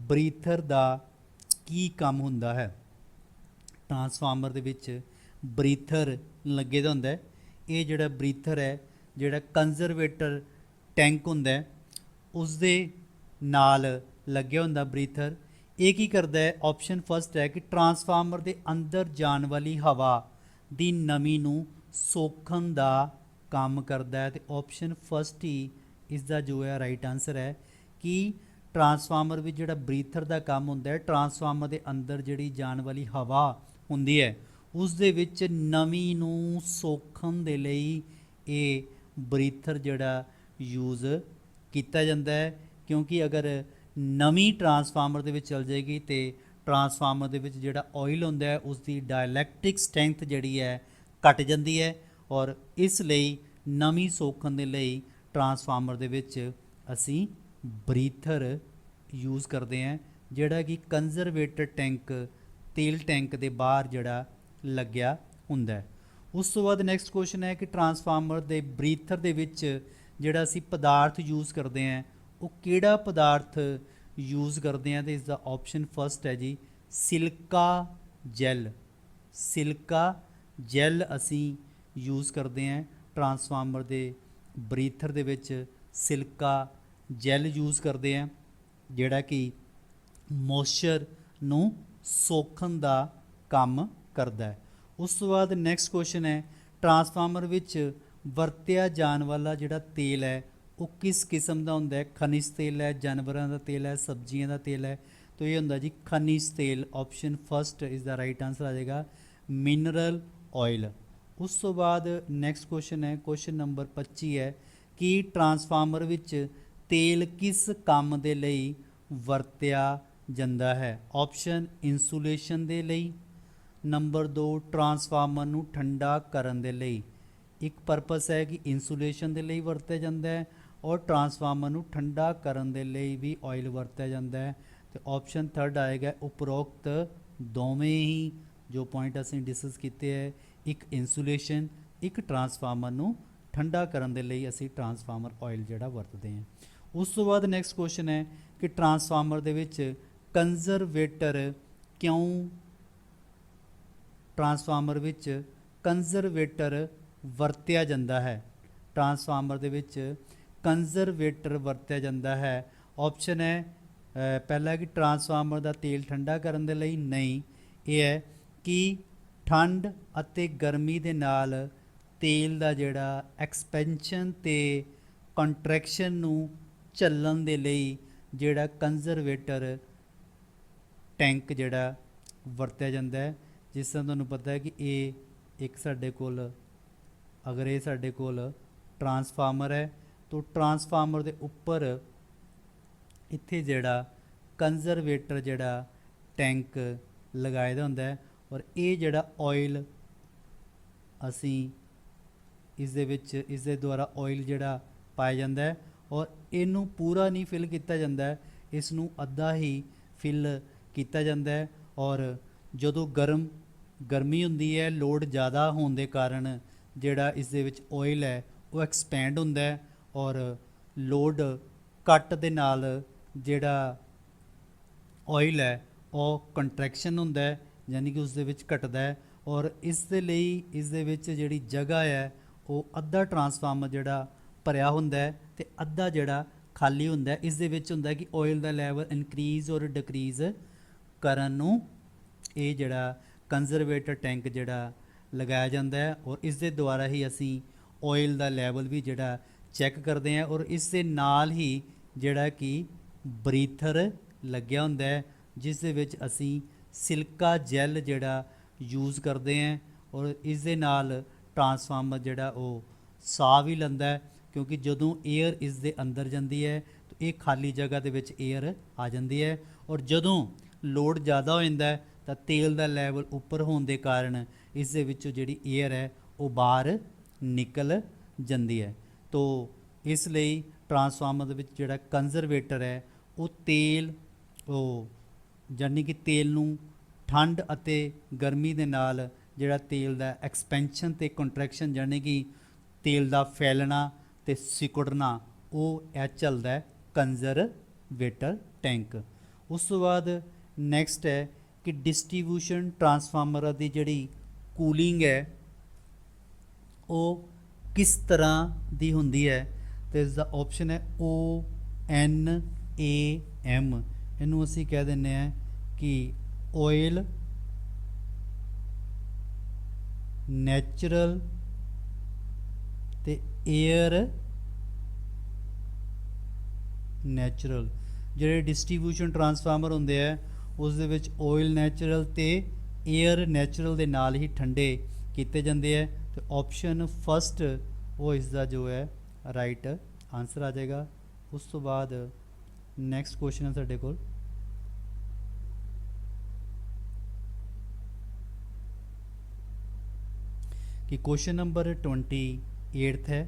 ब्रीथर दा की काम हुंदा है। ट्रांसफार्मर दे विच ब्रीथर लगे दा हुंदा है। ये जिहड़ा ब्रीथर है, जिहड़ा कंजरवेटर टैंक हुंदा है उस दे नाल लग्या हुंदा ब्रीथर। ਇਹ ਕੀ ਕਰਦਾ ਹੈ, ਆਪਸ਼ਨ ਫਸਟ ਹੈ ਕਿ ਟਰਾਂਸਫਾਰਮਰ ਦੇ ਅੰਦਰ ਜਾਣ ਵਾਲੀ ਹਵਾ ਦੀ ਨਮੀ ਨੂੰ ਸੋਖਣ ਦਾ ਕੰਮ ਕਰਦਾ ਹੈ, ਤੇ ਆਪਸ਼ਨ ਫਸਟ ਹੀ ਇਸ ਦਾ ਜੋ ਹੈ ਰਾਈਟ ਆਨਸਰ ਹੈ ਕਿ ਟਰਾਂਸਫਾਰਮਰ ਵਿੱਚ ਜਿਹੜਾ ਬਰੀਥਰ ਦਾ ਕੰਮ ਹੁੰਦਾ ਹੈ, ਟਰਾਂਸਫਾਰਮਰ ਦੇ ਅੰਦਰ ਜਿਹੜੀ ਜਾਣ ਵਾਲੀ ਹਵਾ ਹੁੰਦੀ ਹੈ ਉਸ ਦੇ ਵਿੱਚ ਨਮੀ ਨੂੰ ਸੋਖਣ ਦੇ ਲਈ ਇਹ ਬਰੀਥਰ ਜਿਹੜਾ ਯੂਜ਼ ਕੀਤਾ ਜਾਂਦਾ ਹੈ। ਕਿਉਂਕਿ ਅਗਰ ਨਵੀਂ ਟਰਾਂਸਫਾਰਮਰ ਦੇ ਵਿੱਚ ਚਲ ਜਾਏਗੀ ਤੇ ਟਰਾਂਸਫਾਰਮਰ ਦੇ ਵਿੱਚ ਜਿਹੜਾ ਆਇਲ ਹੁੰਦਾ ਹੈ ਉਸ ਦੀ ਡਾਇਲੈਕਟ੍ਰਿਕ ਸਟਰੈਂਥ ਜਿਹੜੀ ਹੈ ਘਟ ਜਾਂਦੀ ਹੈ, ਔਰ ਇਸ ਲਈ ਨਮੀ ਸੋਖਣ ਦੇ ਲਈ ਟਰਾਂਸਫਾਰਮਰ ਦੇ ਵਿੱਚ ਅਸੀਂ ਬਰੀਥਰ ਯੂਜ਼ ਕਰਦੇ ਹਾਂ, ਜਿਹੜਾ ਕਿ ਕੰਜ਼ਰਵੇਟਰ ਟੈਂਕ ਤੇਲ ਟੈਂਕ ਦੇ ਬਾਹਰ ਜਿਹੜਾ ਲੱਗਿਆ ਹੁੰਦਾ ਹੈ। ਉਸ ਤੋਂ ਬਾਅਦ ਨੈਕਸਟ ਕੁਐਸਚਨ ਹੈ ਕਿ ਟਰਾਂਸਫਾਰਮਰ ਦੇ ਬਰੀਥਰ ਦੇ ਵਿੱਚ ਜਿਹੜਾ ਅਸੀਂ ਪਦਾਰਥ ਯੂਜ਼ ਕਰਦੇ ਹਾਂ ਉਹ ਕਿਹੜਾ ਪਦਾਰਥ ਯੂਜ਼ ਕਰਦੇ ਹਾਂ, ਤੇ ਇਸ ਦਾ ਆਪਸ਼ਨ ਫਸਟ ਹੈ ਜੀ ਸਿਲਕਾ ਜੈਲ। ਸਿਲਕਾ ਜੈਲ ਅਸੀਂ ਯੂਜ਼ ਕਰਦੇ ਹਾਂ ਟਰਾਂਸਫਾਰਮਰ ਦੇ ਬਰੀਥਰ ਦੇ ਵਿੱਚ, ਸਿਲਕਾ ਜੈਲ ਯੂਜ਼ ਕਰਦੇ ਹਾਂ ਜਿਹੜਾ ਕਿ ਮੋਇਸਚਰ ਨੂੰ ਸੋਖਣ ਦਾ ਕੰਮ ਕਰਦਾ ਹੈ। ਉਸ ਤੋਂ ਬਾਅਦ ਨੈਕਸਟ ਕੁਐਸਚਨ ਹੈ ਟਰਾਂਸਫਾਰਮਰ ਵਿੱਚ ਵਰਤਿਆ ਜਾਣ ਵਾਲਾ ਜਿਹੜਾ ਤੇਲ ਹੈ ਉਹ ਕਿਸ ਕਿਸਮ ਦਾ ਹੁੰਦਾ ਹੈ, ਖਣਿਜ ਤੇਲ ਹੈ, ਜਾਨਵਰਾਂ ਦਾ ਤੇਲ ਹੈ, ਸਬਜ਼ੀਆਂ ਦਾ ਤੇਲ ਹੈ, ਤਾਂ ਇਹ ਹੁੰਦਾ ਜੀ ਖਣਿਜ ਤੇਲ। Option first is the right answer ਆ ਜਾਏਗਾ ਮਿਨਰਲ ਆਇਲ। ਉਸ ਤੋਂ ਬਾਅਦ ਨੈਕਸਟ ਕੁਐਸਚਨ ਹੈ ਕੁਐਸਚਨ ਨੰਬਰ 25 ਹੈ ਕਿ ਟਰਾਂਸਫਾਰਮਰ ਵਿੱਚ ਤੇਲ ਕਿਸ ਕੰਮ ਦੇ ਲਈ ਵਰਤਿਆ ਜਾਂਦਾ ਹੈ। ਆਪਸ਼ਨ ਇਨਸੂਲੇਸ਼ਨ ਦੇ ਲਈ, ਨੰਬਰ 2 ਟਰਾਂਸਫਾਰਮਰ ਨੂੰ ਠੰਡਾ ਕਰਨ ਦੇ ਲਈ। ਇੱਕ ਪਰਪਸ ਹੈ ਕਿ ਇਨਸੂਲੇਸ਼ਨ ਦੇ ਲਈ ਵਰਤਿਆ ਜਾਂਦਾ ਹੈ ਔਰ ਟਰਾਂਸਫਾਰਮਰ ਨੂੰ ਠੰਡਾ ਕਰਨ ਦੇ ਲਈ ਵੀ ਆਇਲ ਵਰਤਿਆ ਜਾਂਦਾ ਹੈ, ਤੇ ਆਪਸ਼ਨ ਥਰਡ ਆਏਗਾ ਉਪਰੋਕਤ ਦੋਵੇਂ ਹੀ ਜੋ ਪੁਆਇੰਟ ਅਸੀਂ ਡਿਸਕਸ ਕੀਤੇ ਹੈ, ਇੱਕ ਇਨਸੂਲੇਸ਼ਨ, ਇੱਕ ਟਰਾਂਸਫਾਰਮਰ ਨੂੰ ਠੰਡਾ ਕਰਨ ਦੇ ਲਈ ਅਸੀਂ ਟਰਾਂਸਫਾਰਮਰ ਆਇਲ ਜਿਹੜਾ ਵਰਤਦੇ ਹਾਂ। ਉਸ ਤੋਂ ਬਾਅਦ ਨੈਕਸਟ ਕੁਐਸਚਨ ਹੈ ਕਿ ਟਰਾਂਸਫਾਰਮਰ ਦੇ ਵਿੱਚ ਕੰਜ਼ਰਵੇਟਰ ਕਿਉਂ ਟਰਾਂਸਫਾਰਮਰ ਵਿੱਚ ਕੰਜ਼ਰਵੇਟਰ ਵਰਤਿਆ ਜਾਂਦਾ ਹੈ। ਟਰਾਂਸਫਾਰਮਰ ਦੇ ਵਿੱਚ ਕੰਜ਼ਰਵੇਟਰ ਵਰਤਿਆ ਜਾਂਦਾ ਹੈ। ਆਪਸ਼ਨ ਹੈ ਪਹਿਲਾ ਕਿ ਟਰਾਂਸਫਾਰਮਰ ਦਾ ਤੇਲ ਠੰਡਾ ਕਰਨ ਦੇ ਲਈ, ਨਹੀਂ, ਇਹ ਹੈ ਕਿ ਠੰਡ ਅਤੇ ਗਰਮੀ ਦੇ ਨਾਲ ਤੇਲ ਦਾ ਜਿਹੜਾ ਐਕਸਪੈਂਸ਼ਨ ਤੇ ਕੰਟਰੈਕਸ਼ਨ ਨੂੰ ਝੱਲਣ ਦੇ ਲਈ ਜਿਹੜਾ ਕੰਜ਼ਰਵੇਟਰ ਟੈਂਕ ਜਿਹੜਾ ਵਰਤਿਆ ਜਾਂਦਾ ਹੈ। ਜਿਸ ਤਰ੍ਹਾਂ ਤੁਹਾਨੂੰ ਪਤਾ ਹੈ ਕਿ ਇਹ ਇੱਕ ਸਾਡੇ ਕੋਲ ਅਗਰ ਇਹ ਸਾਡੇ ਕੋਲ ਟਰਾਂਸਫਾਰਮਰ ਹੈ ਤਾਂ ਟਰਾਂਸਫਾਰਮਰ ਦੇ ਉੱਪਰ ਇੱਥੇ ਜਿਹੜਾ ਕੰਜ਼ਰਵੇਟਰ ਜਿਹੜਾ ਟੈਂਕ ਲਗਾਇਆ ਦਾ ਹੁੰਦਾ ਹੈ, ਔਰ ਇਹ ਜਿਹੜਾ ਆਇਲ ਅਸੀਂ ਇਸ ਦੇ ਵਿੱਚ ਇਸ ਦੇ ਦੁਆਰਾ ਆਇਲ ਜਿਹੜਾ ਪਾਇਆ ਜਾਂਦਾ ਹੈ, ਔਰ ਇਹਨੂੰ ਪੂਰਾ ਨਹੀਂ ਫਿਲ ਕੀਤਾ ਜਾਂਦਾ ਹੈ, ਇਸ ਨੂੰ ਅੱਧਾ ਹੀ ਫਿਲ ਕੀਤਾ ਜਾਂਦਾ ਹੈ। ਔਰ ਜਦੋਂ ਗਰਮੀ ਹੁੰਦੀ ਹੈ, ਲੋਡ ਜ਼ਿਆਦਾ ਹੋਣ ਦੇ ਕਾਰਨ ਜਿਹੜਾ ਇਸ ਦੇ ਵਿੱਚ ਆਇਲ ਹੈ ਉਹ ਐਕਸਪੈਂਡ ਹੁੰਦਾ ਹੈ, ਔਰ ਲੋਡ ਘੱਟ ਦੇ ਨਾਲ ਜਿਹੜਾ ਆਇਲ ਹੈ ਉਹ ਕੰਟਰੈਕਸ਼ਨ ਹੁੰਦਾ ਹੈ, ਯਾਨੀ ਕਿ ਉਸ ਦੇ ਵਿੱਚ ਘਟਦਾ ਹੈ, ਔਰ ਇਸ ਦੇ ਲਈ ਇਸ ਦੇ ਵਿੱਚ ਜਿਹੜੀ ਜਗ੍ਹਾ ਹੈ ਉਹ ਅੱਧਾ ਟਰਾਂਸਫਾਰਮਰ ਜਿਹੜਾ ਭਰਿਆ ਹੁੰਦਾ ਹੈ ਅਤੇ ਅੱਧਾ ਜਿਹੜਾ ਖਾਲੀ ਹੁੰਦਾ ਹੈ। ਇਸ ਦੇ ਵਿੱਚ ਹੁੰਦਾ ਕਿ ਆਇਲ ਦਾ ਲੈਵਲ ਇਨਕਰੀਜ਼ ਔਰ ਡਿਕਰੀਜ਼ ਕਰਨ ਨੂੰ ਇਹ ਜਿਹੜਾ ਕੰਜ਼ਰਵੇਟਰ ਟੈਂਕ ਜਿਹੜਾ ਲਗਾਇਆ ਜਾਂਦਾ ਹੈ, ਔਰ ਇਸ ਦੇ ਦੁਆਰਾ ਹੀ ਅਸੀਂ ਆਇਲ ਦਾ ਲੈਵਲ ਵੀ ਜਿਹੜਾ ਚੈੱਕ ਕਰਦੇ ਹਾਂ, ਔਰ ਇਸ ਦੇ ਨਾਲ ਹੀ ਜਿਹੜਾ ਕਿ ਬਰੀਥਰ ਲੱਗਿਆ ਹੁੰਦਾ ਹੈ ਜਿਸ ਦੇ ਵਿੱਚ ਅਸੀਂ ਸਿਲਕਾ ਜੈਲ ਜਿਹੜਾ ਯੂਜ਼ ਕਰਦੇ ਹਾਂ, ਔਰ ਇਸ ਦੇ ਨਾਲ ਟਰਾਂਸਫਾਰਮਰ ਜਿਹੜਾ ਉਹ ਸਾਹ ਵੀ ਲੈਂਦਾ ਹੈ, ਕਿਉਂਕਿ ਜਦੋਂ ਏਅਰ ਇਸ ਦੇ ਅੰਦਰ ਜਾਂਦੀ ਹੈ ਤਾਂ ਇਹ ਖਾਲੀ ਜਗ੍ਹਾ ਦੇ ਵਿੱਚ ਏਅਰ ਆ ਜਾਂਦੀ ਹੈ, ਔਰ ਜਦੋਂ ਲੋਡ ਜ਼ਿਆਦਾ ਹੋ ਜਾਂਦਾ ਹੈ ਤਾਂ ਤੇਲ ਦਾ ਲੈਵਲ ਉੱਪਰ ਹੋਣ ਦੇ ਕਾਰਨ ਇਸ ਦੇ ਵਿੱਚੋਂ ਜਿਹੜੀ ਏਅਰ ਹੈ ਉਹ ਬਾਹਰ ਨਿਕਲ ਜਾਂਦੀ ਹੈ। ਤੋ ਇਸ ਲਈ ਟਰਾਂਸਫਾਰਮਰ ਦੇ ਵਿੱਚ ਜਿਹੜਾ ਕੰਜ਼ਰਵੇਟਰ ਹੈ ਉਹ ਤੇਲ ਉਹ ਯਾਨੀ ਕਿ ਤੇਲ ਨੂੰ ਠੰਡ ਅਤੇ ਗਰਮੀ ਦੇ ਨਾਲ ਜਿਹੜਾ ਤੇਲ ਦਾ ਐਕਸਪੈਂਸ਼ਨ ਅਤੇ ਕੰਟਰੈਕਸ਼ਨ ਯਾਨੀ ਕਿ ਤੇਲ ਦਾ ਫੈਲਣਾ ਅਤੇ ਸਿकुड़ना ਉਹ ਇਹ ਚੱਲਦਾ ਹੈ ਕੰਜ਼ਰਵੇਟਰ ਟੈਂਕ। ਉਸ ਤੋਂ ਬਾਅਦ ਨੈਕਸਟ ਹੈ ਕਿ ਡਿਸਟ੍ਰੀਬਿਊਸ਼ਨ ਟਰਾਂਸਫਾਰਮਰਾਂ ਦੀ ਜਿਹੜੀ ਕੂਲਿੰਗ ਹੈ ਉਹ ਕਿਸ ਤਰ੍ਹਾਂ ਦੀ ਹੁੰਦੀ ਹੈ, ਅਤੇ ਇਸ ਦਾ ਆਪਸ਼ਨ ਹੈ ONAM। ਇਹਨੂੰ ਅਸੀਂ ਕਹਿ ਦਿੰਦੇ ਹਾਂ ਕਿ ਆਇਲ ਨੈਚੁਰਲ ਅਤੇ ਏਅਰ ਨੈਚੁਰਲ। ਜਿਹੜੇ ਡਿਸਟ੍ਰੀਬਿਊਸ਼ਨ ਟਰਾਂਸਫਾਰਮਰ ਹੁੰਦੇ ਹੈ ਉਸ ਦੇ ਵਿੱਚ ਆਇਲ ਨੈਚੁਰਲ ਅਤੇ ਏਅਰ ਨੈਚੁਰਲ ਦੇ ਨਾਲ ਹੀ ਠੰਡੇ ਕੀਤੇ ਜਾਂਦੇ ਹੈ, ਅਤੇ ਆਪਸ਼ਨ ਫਸਟ ਉਹ ਇਸ ਦਾ ਜੋ ਹੈ ਰਾਈਟ ਆਨਸਰ ਆ ਜਾਏਗਾ। ਉਸ ਤੋਂ ਬਾਅਦ ਨੈਕਸਟ ਕੁਐਸਚਨ ਹੈ ਸਾਡੇ ਕੋਲ ਕਿ ਕੁਐਸਚਨ ਨੰਬਰ 28 ਹੈ,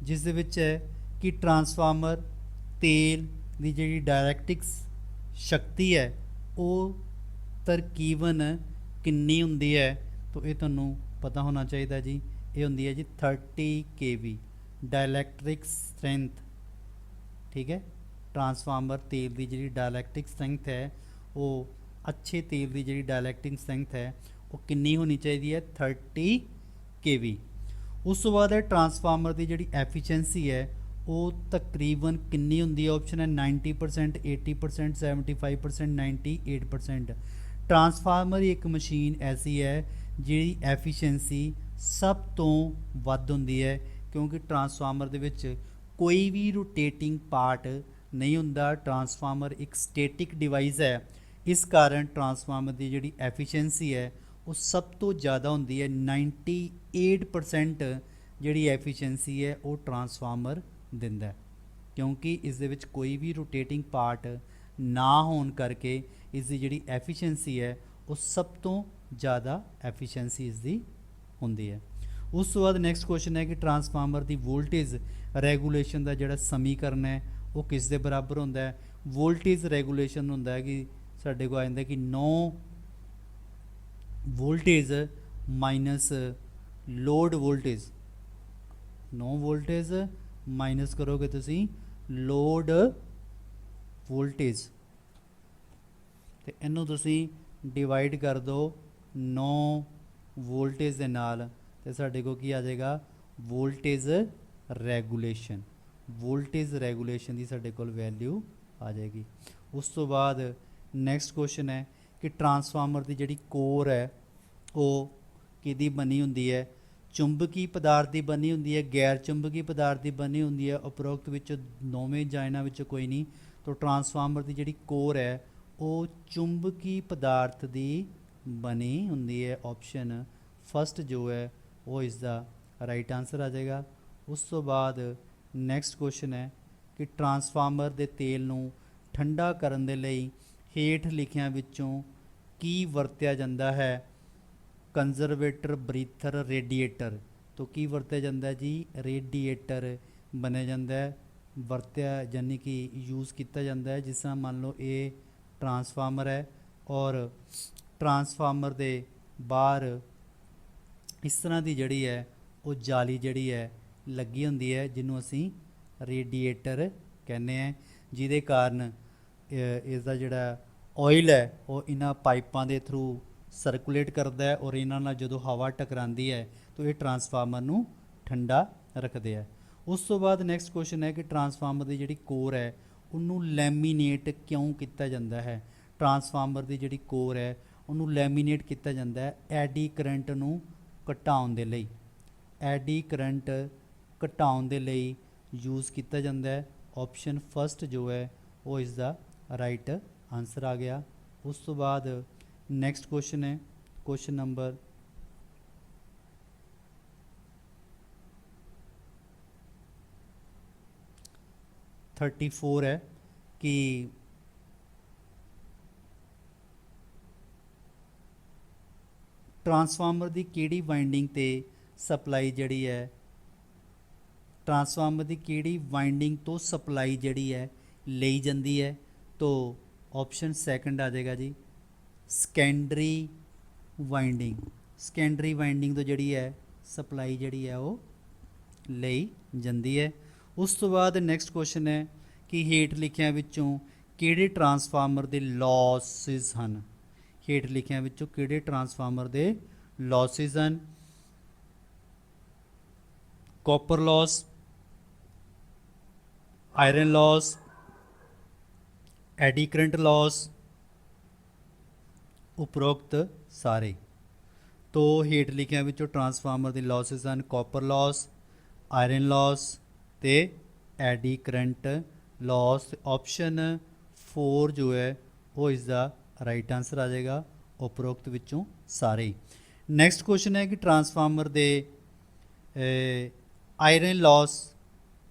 ਜਿਸ ਦੇ ਵਿੱਚ ਹੈ ਕਿ ਟਰਾਂਸਫਾਰਮਰ ਤੇਲ ਦੀ ਜਿਹੜੀ ਡਾਇਲੈਕਟ੍ਰਿਕਸ ਸ਼ਕਤੀ ਹੈ ਉਹ ਤਰਕੀਬਨ ਕਿੰਨੀ ਹੁੰਦੀ ਹੈ। ਤਾਂ ਇਹ ਤੁਹਾਨੂੰ ਪਤਾ ਹੋਣਾ ਚਾਹੀਦਾ ਜੀ, ਇਹ ਹੁੰਦੀ ਹੈ ਜੀ 30 kV ਡਾਇਲੈਕਟ੍ਰਿਕ ਸਟਰੈਂਥ। ਠੀਕ ਹੈ, ਟਰਾਂਸਫਾਰਮਰ ਤੇਲ ਦੀ ਜਿਹੜੀ ਡਾਇਲੈਕਟ੍ਰਿਕ ਸਟਰੈਂਥ ਹੈ ਉਹ ਅੱਛੇ ਤੇਲ ਦੀ ਜਿਹੜੀ ਡਾਇਲੈਕਟ੍ਰਿਕ ਸਟਰੈਂਥ ਹੈ ਉਹ ਕਿੰਨੀ ਹੋਣੀ ਚਾਹੀਦੀ ਹੈ 30 kV। ਉਸ ਤੋਂ ਬਾਅਦ ਹੈ ਟਰਾਂਸਫਾਰਮਰ ਦੀ ਜਿਹੜੀ ਐਫੀਸ਼ੀਐਂਸੀ ਹੈ ਉਹ ਤਕਰੀਬਨ ਕਿੰਨੀ ਹੁੰਦੀ ਹੈ। ਆਪਸ਼ਨ ਹੈ 90%, 80%, 75%, 98%। ਟਰਾਂਸਫਾਰਮਰ ਇੱਕ ਮਸ਼ੀਨ ਐਸੀ ਹੈ ਜਿਹੜੀ ਐਫੀਸ਼ੀਐਂਸੀ ਸਭ ਤੋਂ ਵੱਧ ਹੁੰਦੀ ਹੈ, ਕਿਉਂਕਿ ਟਰਾਂਸਫਾਰਮਰ ਦੇ ਵਿੱਚ ਕੋਈ ਵੀ ਰੋਟੇਟਿੰਗ ਪਾਰਟ ਨਹੀਂ ਹੁੰਦਾ। ਟਰਾਂਸਫਾਰਮਰ ਇੱਕ ਸਟੈਟਿਕ ਡਿਵਾਈਸ ਹੈ, ਇਸ ਕਾਰਨ ਟਰਾਂਸਫਾਰਮਰ ਦੀ ਜਿਹੜੀ ਐਫੀਸ਼ੀਐਂਸੀ ਹੈ ਉਹ ਸਭ ਤੋਂ ਜ਼ਿਆਦਾ ਹੁੰਦੀ ਹੈ। 98% ਜਿਹੜੀ ਐਫੀਸ਼ੀਐਂਸੀ ਹੈ ਉਹ ਟਰਾਂਸਫਾਰਮਰ ਦਿੰਦਾ ਹੈ, ਕਿਉਂਕਿ ਇਸ ਦੇ ਵਿੱਚ ਕੋਈ ਵੀ ਰੋਟੇਟਿੰਗ ਪਾਰਟ ਨਾ ਹੋਣ ਕਰਕੇ ਇਸ ਦੀ ਜਿਹੜੀ ਐਫੀਸ਼ੀਐਂਸੀ ਹੈ ਉਹ ਸਭ ਤੋਂ ਜ਼ਿਆਦਾ ਐਫੀਸ਼ੀਐਂਸੀ ਇਸ ਦੀ ਹੁੰਦੀ ਹੈ। ਉਸ ਤੋਂ ਬਾਅਦ ਨੈਕਸਟ ਕੁਐਸਚਨ ਹੈ ਕਿ ਟਰਾਂਸਫਾਰਮਰ ਦੀ ਵੋਲਟੇਜ ਰੈਗੂਲੇਸ਼ਨ ਦਾ ਜਿਹੜਾ ਸਮੀਕਰਨ ਹੈ ਉਹ ਕਿਸ ਦੇ ਬਰਾਬਰ ਹੁੰਦਾ ਹੈ। ਵੋਲਟੇਜ ਰੈਗੂਲੇਸ਼ਨ ਹੁੰਦਾ ਹੈ ਕਿ ਸਾਡੇ ਕੋਲ ਆ ਜਾਂਦਾ ਕਿ 9 voltage minus load voltage, 9 voltage minus ਕਰੋਗੇ ਤੁਸੀਂ ਲੋਡ ਵੋਲਟੇਜ, ਤੇ ਇਹਨੂੰ ਤੁਸੀਂ ਡਿਵਾਈਡ ਕਰ ਦਿਓ 9 ਵੋਲਟੇਜ ਦੇ ਨਾਲ, ਤੇ ਸਾਡੇ ਕੋਲ ਕੀ ਆ ਜਾਏਗਾ ਵੋਲਟੇਜ ਰੈਗੂਲੇਸ਼ਨ। ਵੋਲਟੇਜ ਰੈਗੂਲੇਸ਼ਨ ਦੀ ਸਾਡੇ ਕੋਲ ਵੈਲਿਊ ਆ ਜਾਏਗੀ। ਉਸ ਤੋਂ ਬਾਅਦ ਨੈਕਸਟ ਕੁਐਸਚਨ ਹੈ ਕਿ ਟਰਾਂਸਫਾਰਮਰ ਦੀ ਜਿਹੜੀ ਕੋਰ ਹੈ ਉਹ ਕਿਹਦੀ ਬਣੀ ਹੁੰਦੀ ਹੈ। ਚੁੰਬਕੀ ਪਦਾਰਥ ਦੀ ਬਣੀ ਹੁੰਦੀ ਹੈ, ਗੈਰ ਚੁੰਬਕੀ ਪਦਾਰਥ ਦੀ ਬਣੀ ਹੁੰਦੀ ਹੈ। ਉਪਰੋਕਤ ਵਿੱਚ ਦੋਵੇਂ ਜਾਂ ਇਹਨਾਂ ਵਿੱਚ ਕੋਈ ਨਹੀਂ। ਤਾਂ ਟਰਾਂਸਫਾਰਮਰ ਦੀ ਜਿਹੜੀ ਕੋਰ ਹੈ ਉਹ ਚੁੰਬਕੀ ਪਦਾਰਥ ਦੀ ਬਣੀ ਹੁੰਦੀ ਹੈ। ਆਪਸ਼ਨ ਫਸਟ ਜੋ ਹੈ ਉਹ ਇਸ ਦਾ ਰਾਈਟ ਆਂਸਰ ਆ ਜਾਏਗਾ। ਉਸ ਤੋਂ ਬਾਅਦ ਨੈਕਸਟ ਕੁਐਸਚਨ ਹੈ ਕਿ ਟਰਾਂਸਫਾਰਮਰ ਦੇ ਤੇਲ ਨੂੰ ਠੰਡਾ ਕਰਨ ਦੇ ਲਈ ਹੇਠ ਲਿਖਿਆਂ ਵਿੱਚੋਂ ਕੀ ਵਰਤਿਆ ਜਾਂਦਾ ਹੈ। Conservator, ਬਰੀਥਰ, radiator. ਤੋਂ ਕੀ ਵਰਤਿਆ ਜਾਂਦਾ ਜੀ, ਰੇਡੀਏਟਰ ਬਣਿਆ ਜਾਂਦਾ ਹੈ, ਵਰਤਿਆ ਯਾਨੀ ਕਿ ਯੂਜ਼ ਕੀਤਾ ਜਾਂਦਾ ਹੈ। ਜਿਸ ਤਰ੍ਹਾਂ ਮੰਨ ਲਓ ਇਹ ਟਰਾਂਸਫਾਰਮਰ ਹੈ ਔਰ ਟਰਾਂਸਫਾਰਮਰ ਦੇ ਬਾਹਰ ਇਸ ਤਰ੍ਹਾਂ ਦੀ ਜਿਹੜੀ ਹੈ ਉਹ ਜਾਲੀ ਜਿਹੜੀ ਹੈ ਲੱਗੀ ਹੁੰਦੀ ਹੈ, ਜਿਹਨੂੰ ਅਸੀਂ ਰੇਡੀਏਟਰ ਕਹਿੰਦੇ ਹਾਂ, ਜਿਹਦੇ ਕਾਰਨ ਇਸ ਦਾ ਜਿਹੜਾ ਆਇਲ ਹੈ ਉਹ ਇਹਨਾਂ ਪਾਈਪਾਂ ਦੇ ਥਰੂ ਸਰਕੂਲੇਟ ਕਰਦਾ ਹੈ ਔਰ ਇਹਨਾਂ ਨਾਲ ਜਦੋਂ ਹਵਾ ਟਕਰਾਉਂਦੀ ਹੈ ਤਾਂ ਇਹ ਟਰਾਂਸਫਾਰਮਰ ਨੂੰ ਠੰਡਾ ਰੱਖਦੇ ਹੈ। ਉਸ ਤੋਂ ਬਾਅਦ ਨੈਕਸਟ ਕੁਐਸਚਨ ਹੈ ਕਿ ਟਰਾਂਸਫਾਰਮਰ ਦੀ ਜਿਹੜੀ ਕੋਰ ਹੈ ਉਹਨੂੰ ਲੈਮੀਨੇਟ ਕਿਉਂ ਕੀਤਾ ਜਾਂਦਾ ਹੈ। ਟਰਾਂਸਫਾਰਮਰ ਦੀ ਜਿਹੜੀ ਕੋਰ ਹੈ ਉਹਨੂੰ ਲੈਮੀਨੇਟ ਕੀਤਾ ਜਾਂਦਾ ਹੈ ਐਡੀ ਕਰੰਟ ਨੂੰ ਘਟਾਉਣ ਦੇ ਲਈ। ਐਡੀ ਕਰੰਟ ਘਟਾਉਣ ਦੇ ਲਈ ਯੂਜ਼ ਕੀਤਾ ਜਾਂਦਾ ਹੈ। ਆਪਸ਼ਨ ਫਸਟ ਜੋ ਹੈ ਉਹ ਇਸ ਦਾ ਰਾਈਟ ਆਂਸਰ ਆ ਗਿਆ। ਉਸ ਤੋਂ ਬਾਅਦ ਨੈਕਸਟ ਕੁਐਸਚਨ ਹੈ ਕੁਐਸਚਨ ਨੰਬਰ 34 ਹੈ ਕਿ ਟਰਾਂਸਫਾਰਮਰ ਦੀ ਕਿਹੜੀ ਵਾਈਂਡਿੰਗ ਤੇ ਸਪਲਾਈ ਜਿਹੜੀ ਹੈ, ਟਰਾਂਸਫਾਰਮਰ ਦੀ ਕਿਹੜੀ ਵਾਈਂਡਿੰਗ ਤੋਂ ਸਪਲਾਈ ਜਿਹੜੀ ਹੈ ਲਈ ਜਾਂਦੀ ਹੈ। तो ऑप्शन सेकंड आ जाएगा जी सैकेंडरी वाइंडिंग। सैकेंडरी वाइंडिंग तो जी है सप्लाई जी है वो ਲਈ ਜਾਂਦੀ है। उस तो बाद नैक्सट क्वेश्चन है कि हेठ लिखियां विचों किहड़े ट्रांसफार्मर के लॉसिस हैं। हेठ लिखियां विचों किहड़े ट्रांसफार्मर के लॉसिस हैं। Copper loss, iron loss, eddy current loss, उपरोक्त सारे। तो हेठ लिखियां विचों ट्रांसफार्मर के लॉसिस हैं कॉपर लॉस, आयरन लॉस ते एडी करंट लॉस। ऑप्शन 4 जो है वो इसका राइट आंसर आ जाएगा उपरोक्त विचों सारे। नैक्सट क्वेश्चन है कि ट्रांसफार्मर के आयरन लॉस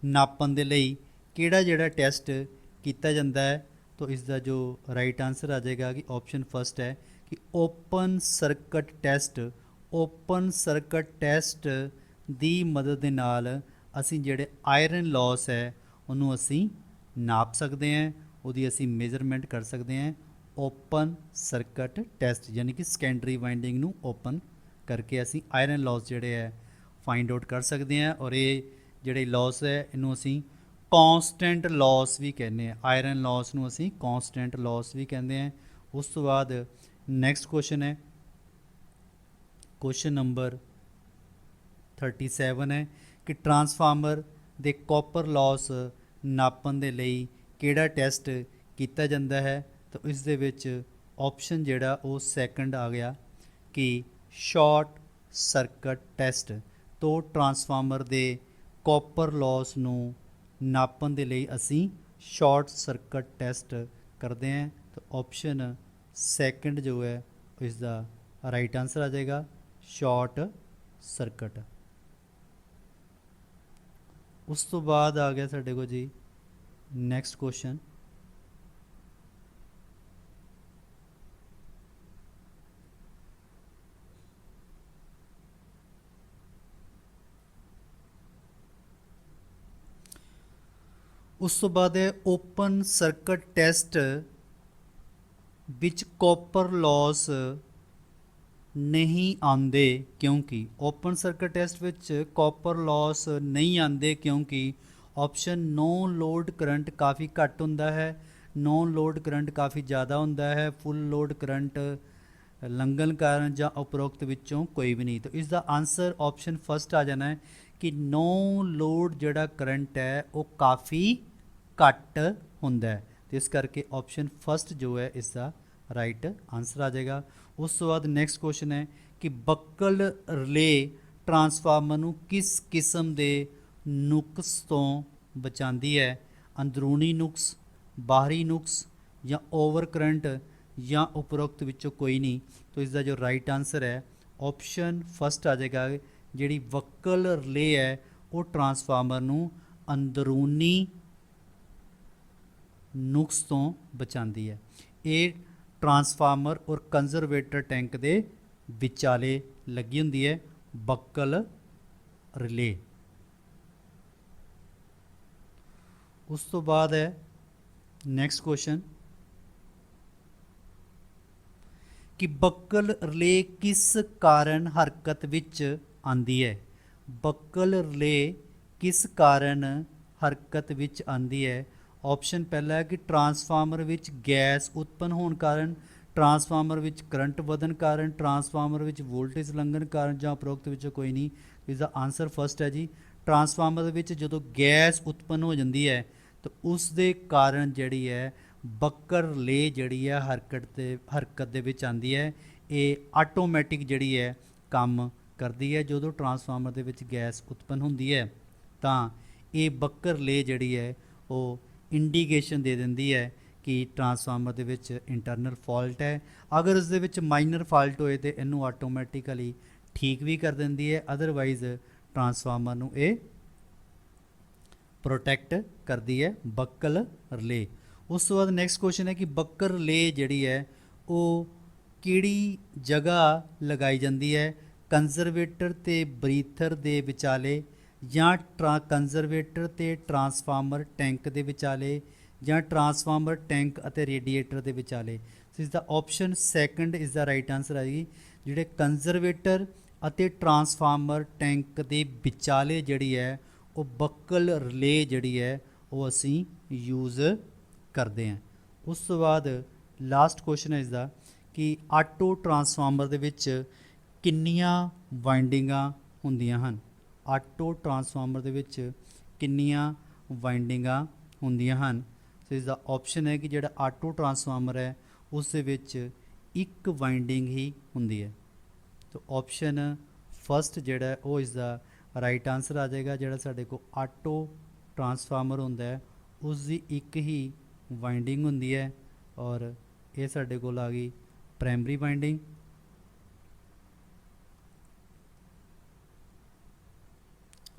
नापन दे लई किहड़ा जिहड़ा टैसट किया जाता है। तो इसका जो राइट आंसर आ जाएगा कि ऑप्शन फर्स्ट है कि open circuit test open circuit test ਦੀ ਮਦਦ ਦੇ ਨਾਲ ਅਸੀਂ ਜਿਹੜੇ ਆਇਰਨ ਲਾਸ ਹੈ ਉਹਨੂੰ ਅਸੀਂ ਨਾਪ ਸਕਦੇ ਹਾਂ, ਉਹਦੀ ਅਸੀਂ ਮੇਜ਼ਰਮੈਂਟ ਕਰ ਸਕਦੇ ਹਾਂ ਓਪਨ ਸਰਕਟ ਟੈਸਟ, ਯਾਨੀ ਕਿ ਸੈਕੰਡਰੀ ਵਾਈਂਡਿੰਗ ਨੂੰ ਓਪਨ ਕਰਕੇ ਅਸੀਂ ਆਇਰਨ ਲਾਸ ਜਿਹੜੇ ਹੈ ਫਾइंड आउट कर सकते हैं। और ये ਜਿਹੜੇ ਲਾਸ ਹੈ ਇਹਨੂੰ ਅਸੀਂ ਕੌਂਸਟੈਂਟ ਲਾਸ ਵੀ ਕਹਿੰਦੇ ਹਾਂ, ਆਇਰਨ ਲਾਸ ਨੂੰ ਅਸੀਂ ਕੌਂਸਟੈਂਟ ਲਾਸ ਵੀ ਕਹਿੰਦੇ ਹਾਂ। ਉਸ ਤੋਂ ਬਾਅਦ ਨੈਕਸਟ ਕੁਐਸਚਨ ਹੈ, ਕੁਐਸਚਨ ਨੰਬਰ 37 ਹੈ ਕਿ ਟਰਾਂਸਫਾਰਮਰ ਦੇ ਕਾਪਰ ਲਾਸ ਨਾਪਣ ਦੇ ਲਈ ਕਿਹੜਾ ਟੈਸਟ ਕੀਤਾ ਜਾਂਦਾ ਹੈ। ਤਾਂ ਇਸ ਦੇ ਵਿੱਚ ਆਪਸ਼ਨ ਜਿਹੜਾ ਉਹ ਸੈਕੰਡ ਆ ਗਿਆ ਕਿ ਸ਼ਾਰਟ ਸਰਕਟ ਟੈਸਟ। तो ट्रांसफार्मर ਦੇ ਕਾਪਰ ਲਾਸ ਨੂੰ ਨਾਪਣ ਦੇ ਲਈ ਅਸੀਂ ਸ਼ਾਰਟ ਸਰਕਟ ਟੈਸਟ ਕਰਦੇ ਹਾਂ। ਤਾਂ ਆਪਸ਼ਨ ਸੈਕੰਡ ਜੋ ਹੈ ਇਸ ਦਾ ਰਾਈਟ ਆਂਸਰ ਆ ਜਾਏਗਾ ਸ਼ਾਰਟ ਸਰਕਟ। ਉਸ ਤੋਂ ਬਾਅਦ ਆ ਗਿਆ ਸਾਡੇ ਕੋਲ ਜੀ ਨੈਕਸਟ ਕੁਐਸਚਨ, ਉਸ ਤੋਂ ਬਾਅਦ ਹੈ ਓਪਨ ਸਰਕਟ ਟੈਸਟ ਵਿੱਚ ਕਾਪਰ ਲਾਸ ਨਹੀਂ ਆਉਂਦੇ ਕਿਉਂਕਿ, ਓਪਨ ਸਰਕਟ ਟੈਸਟ ਵਿੱਚ ਕਾਪਰ ਲਾਸ ਨਹੀਂ ਆਉਂਦੇ ਕਿਉਂਕਿ ਆਪਸ਼ਨ ਨੋ ਲੋਡ ਕਰੰਟ ਕਾफ़ी ਘੱਟ ਹੁੰਦਾ ਹੈ, ਨੋ ਲੋਡ ਕਰੰਟ ਕਾफ़ी ਜ਼ਿਆਦਾ ਹੁੰਦਾ ਹੈ, ਫੁੱਲ ਲੋਡ ਕਰੰਟ ਲੰਘਣ ਕਾਰਨ ਜਾਂ ਉਪਰੋਕਤ ਵਿੱਚੋਂ ਕੋਈ ਵੀ ਨਹੀਂ। ਤਾਂ ਇਸ ਦਾ ਆਂਸਰ ਆਪਸ਼ਨ ਫਸਟ ਆ ਜਾਣਾ ਹੈ ਕਿ ਨੋ ਲੋਡ ਜਿਹੜਾ ਕਰੰਟ ਹੈ ਉਹ ਕਾफ़ੀ ਘੱਟ ਹੁੰਦਾ ਹੈ। ਤੇ ਇਸ ਕਰਕੇ ਆਪਸ਼ਨ ਫਸਟ ਜੋ ਹੈ ਇਸ ਦਾ ਰਾਈਟ ਆਂਸਰ ਆ ਜਾਏਗਾ। ਉਸ ਤੋਂ ਬਾਅਦ ਨੈਕਸਟ ਕੁਐਸਚਨ ਹੈ ਕਿ ਬਕਲ ਰਿਲੇ ਟਰਾਂਸਫਾਰਮਰ ਨੂੰ ਕਿਸ ਕਿਸਮ ਦੇ ਨੁਕਸ ਤੋਂ ਬਚਾਉਂਦੀ ਹੈ, ਅੰਦਰੂਨੀ ਨੁਕਸ, ਬਾਹਰੀ ਨੁਕਸ ਜਾਂ ਓਵਰ ਕਰੰਟ ਜਾਂ ਉਪਰੋਕਤ ਵਿੱਚੋਂ ਕੋਈ ਨਹੀਂ। ਤਾਂ ਇਸ ਦਾ ਜੋ ਰਾਈਟ ਆਂਸਰ ਹੈ ਆਪਸ਼ਨ ਫਸਟ ਆ ਜਾਏਗਾ, ਜਿਹੜੀ ਬਕਲ ਰਿਲੇ ਹੈ ਉਹ ਟਰਾਂਸਫਾਰਮਰ ਨੂੰ ਅੰਦਰੂਨੀ ਨੁਕਸ ਤੋਂ ਬਚਾਉਂਦੀ ਹੈ। ਇਹ ਟਰਾਂਸਫਾਰਮਰ ਔਰ ਕੰਜ਼ਰਵੇਟਰ ਟੈਂਕ ਦੇ ਵਿਚਾਲੇ ਲੱਗੀ ਹੁੰਦੀ ਹੈ ਬਕਲ ਰਿਲੇ। ਉਸ ਤੋਂ ਬਾਅਦ ਹੈ ਨੈਕਸਟ ਕੁਐਸਚਨ ਕਿ ਬਕਲ ਰਿਲੇ ਕਿਸ ਕਾਰਨ ਹਰਕਤ ਵਿੱਚ ਆਉਂਦੀ ਹੈ। ਬਕਲ ਰਿਲੇ ਕਿਸ ਕਾਰਨ ਹਰਕਤ ਵਿੱਚ ਆਉਂਦੀ ਹੈ। ਆਪਸ਼ਨ ਪਹਿਲਾ ਹੈ ਕਿ ਟਰਾਂਸਫਾਰਮਰ ਵਿੱਚ ਗੈਸ ਉਤਪੰਨ ਹੋਣ ਕਾਰਨ, ਟਰਾਂਸਫਾਰਮਰ ਵਿੱਚ ਕਰੰਟ ਵਧਣ ਕਾਰਨ, ਟਰਾਂਸਫਾਰਮਰ ਵਿੱਚ ਵੋਲਟੇਜ ਲੰਘਣ ਕਾਰਨ ਜਾਂ ਉਪਰੋਕਤ ਵਿੱਚੋਂ ਕੋਈ ਨਹੀਂ। ਇਸ ਦਾ ਆਂਸਰ ਫਸਟ ਹੈ ਜੀ, ਟਰਾਂਸਫਾਰਮਰ ਦੇ ਵਿੱਚ ਜਦੋਂ ਗੈਸ ਉਤਪੰਨ ਹੋ ਜਾਂਦੀ ਹੈ ਤਾਂ ਉਸ ਦੇ ਕਾਰਨ ਜਿਹੜੀ ਹੈ ਬਕਲ ਰਿਲੇ ਜਿਹੜੀ ਹੈ ਹਰਕਤ ਦੇ ਵਿੱਚ ਆਉਂਦੀ ਹੈ। ਇਹ ਆਟੋਮੈਟਿਕ ਜਿਹੜੀ ਹੈ ਕੰਮ ਕਰਦੀ ਹੈ। ਜਦੋਂ ਟਰਾਂਸਫਾਰਮਰ ਦੇ ਵਿੱਚ ਗੈਸ ਉਤਪੰਨ ਹੁੰਦੀ ਹੈ ਤਾਂ ਇਹ ਬਕਲ ਰਿਲੇ ਜਿਹੜੀ ਹੈ ਉਹ ਇੰਡੀਕੇਸ਼ਨ ਦੇ ਦਿੰਦੀ ਹੈ ਕਿ ਟਰਾਂਸਫਾਰਮਰ ਦੇ ਵਿੱਚ ਇੰਟਰਨਲ ਫਾਲਟ ਹੈ। ਅਗਰ ਉਸ ਦੇ ਵਿੱਚ ਮਾਈਨਰ ਫਾਲਟ ਹੋਏ ਤਾਂ ਇਹਨੂੰ ਆਟੋਮੈਟਿਕਲੀ ਠੀਕ ਵੀ ਕਰ ਦਿੰਦੀ ਹੈ, ਅਦਰਵਾਈਜ਼ ਟਰਾਂਸਫਾਰਮਰ ਨੂੰ ਇਹ ਪ੍ਰੋਟੈਕਟ ਕਰਦੀ ਹੈ ਬਕਲ ਰਿਲੇ। ਉਸ ਤੋਂ ਬਾਅਦ ਨੈਕਸਟ ਕੁਐਸਚਨ ਹੈ ਕਿ ਬਕਲ ਰਿਲੇ ਜਿਹੜੀ ਹੈ ਉਹ ਕਿਹੜੀ ਜਗ੍ਹਾ ਲਗਾਈ ਜਾਂਦੀ ਹੈ, ਕੰਜ਼ਰਵੇਟਰ ਤੇ ਬਰੀਥਰ ਦੇ ਵਿਚਾਲੇ ਜਾਂ ਕੰਜ਼ਰਵੇਟਰ ਤੇ ਟਰਾਂਸਫਾਰਮਰ ਟੈਂਕ ਦੇ ਵਿਚਾਲੇ ਜਾਂ ਟਰਾਂਸਫਾਰਮਰ ਟੈਂਕ ਅਤੇ ਰੇਡੀਏਟਰ ਦੇ ਵਿਚਾਲੇ। ਸੋ ਇਸ ਦਾ ਆਪਸ਼ਨ ਸੈਕੰਡ ਇਸ ਦਾ ਰਾਈਟ ਆਂਸਰ ਆਏਗੀ, ਜਿਹੜੇ ਕੰਜ਼ਰਵੇਟਰ ਅਤੇ ਟਰਾਂਸਫਾਰਮਰ ਟੈਂਕ ਦੇ ਵਿਚਾਲੇ ਜਿਹੜੀ ਹੈ ਉਹ ਬਕਲ ਰਿਲੇ ਜਿਹੜੀ ਹੈ ਉਹ ਅਸੀਂ ਯੂਜ਼ ਕਰਦੇ ਹਾਂ। ਉਸ ਤੋਂ ਬਾਅਦ ਲਾਸਟ ਕੁਐਸਚਨ ਹੈ ਇਸ ਦਾ ਕਿ ਆਟੋ ਟਰਾਂਸਫਾਰਮਰ ਦੇ ਵਿੱਚ ਕਿੰਨੀਆਂ ਵਾਈਂਡਿੰਗਾਂ ਹੁੰਦੀਆਂ ਹਨ। ਆਟੋ ਟਰਾਂਸਫਾਰਮਰ ਦੇ ਵਿੱਚ ਕਿੰਨੀਆਂ ਵਾਈਂਡਿੰਗਾਂ ਹੁੰਦੀਆਂ ਹਨ। ਸੋ ਇਸ ਦਾ ਆਪਸ਼ਨ ਹੈ ਕਿ ਜਿਹੜਾ ਆਟੋ ਟਰਾਂਸਫਾਰਮਰ ਹੈ ਉਸ ਦੇ ਵਿੱਚ ਇੱਕ ਵਾਈਂਡਿੰਗ ਹੀ ਹੁੰਦੀ ਹੈ। ਤਾਂ ਆਪਸ਼ਨ ਫਸਟ ਜਿਹੜਾ ਉਹ ਇਸ ਦਾ ਰਾਈਟ ਆਂਸਰ ਆ ਜਾਏਗਾ। ਜਿਹੜਾ ਸਾਡੇ ਕੋਲ ਆਟੋ ਟਰਾਂਸਫਾਰਮਰ ਹੁੰਦਾ ਹੈ ਉਸ ਦੀ ਇੱਕ ਹੀ ਵਾਈਂਡਿੰਗ ਹੁੰਦੀ ਹੈ ਔਰ ਇਹ ਸਾਡੇ ਕੋਲ ਆ ਗਈ ਪ੍ਰਾਇਮਰੀ ਵਾਈਂਡਿੰਗ।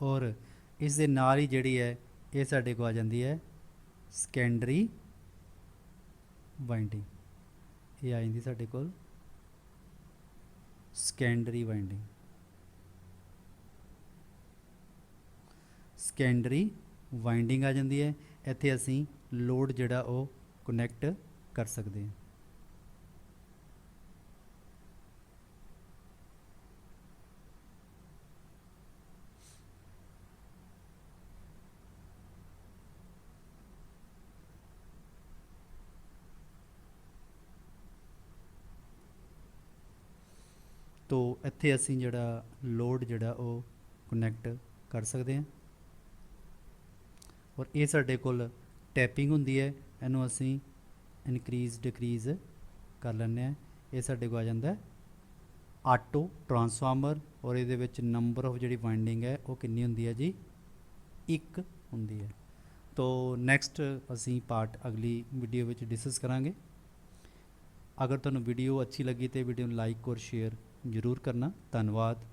ਔਰ ਇਸ ਦੇ ਨਾਲ ਹੀ ਜਿਹੜੀ ਹੈ ਇਹ ਸਾਡੇ ਕੋਲ ਆ ਜਾਂਦੀ ਹੈ ਸੈਕੰਡਰੀ ਵਾਈਂਡਿੰਗ, ਇਹ ਆ ਜਾਂਦੀ ਸਾਡੇ ਕੋਲ ਸਕੈਂਡਰੀ ਵਾਈਂਡਿੰਗ, ਸਕੈਂਡਰੀ ਵਾਈਂਡਿੰਗ ਆ ਜਾਂਦੀ ਹੈ। ਇੱਥੇ ਅਸੀਂ ਲੋਡ ਜਿਹੜਾ ਉਹ ਕਨੈਕਟ ਕਰ ਸਕਦੇ ਹਾਂ। ਤੋ ਇੱਥੇ ਅਸੀਂ ਜਿਹੜਾ ਲੋਡ ਜਿਹੜਾ ਉਹ ਕਨੈਕਟ ਕਰ ਸਕਦੇ ਹਾਂ। ਔਰ ਇਹ ਸਾਡੇ ਕੋਲ ਟੈਪਿੰਗ ਹੁੰਦੀ ਹੈ, ਇਹਨੂੰ ਅਸੀਂ ਇਨਕਰੀਜ਼ ਡਿਕਰੀਜ਼ ਕਰ ਲੈਂਦੇ ਹਾਂ। ਇਹ ਸਾਡੇ ਕੋਲ ਆ ਜਾਂਦਾ ਆਟੋ ਟਰਾਂਸਫਾਰਮਰ, ਔਰ ਇਹਦੇ ਵਿੱਚ ਨੰਬਰ ਆਫ ਜਿਹੜੀ ਵਾਈਂਡਿੰਗ ਹੈ ਉਹ ਕਿੰਨੀ ਹੁੰਦੀ ਹੈ ਜੀ, 1 ਹੁੰਦੀ ਹੈ। ਤੋ ਨੈਕਸਟ ਅਸੀਂ ਪਾਰਟ ਅਗਲੀ ਵੀਡੀਓ ਵਿੱਚ ਡਿਸਕਸ ਕਰਾਂਗੇ। ਅਗਰ ਤੁਹਾਨੂੰ ਵੀਡੀਓ ਅੱਛੀ ਲੱਗੀ ਤਾਂ ਵੀਡੀਓ ਨੂੰ ਲਾਈਕ ਔਰ ਸ਼ੇਅਰ ਜ਼ਰੂਰ ਕਰਨਾ। ਧੰਨਵਾਦ।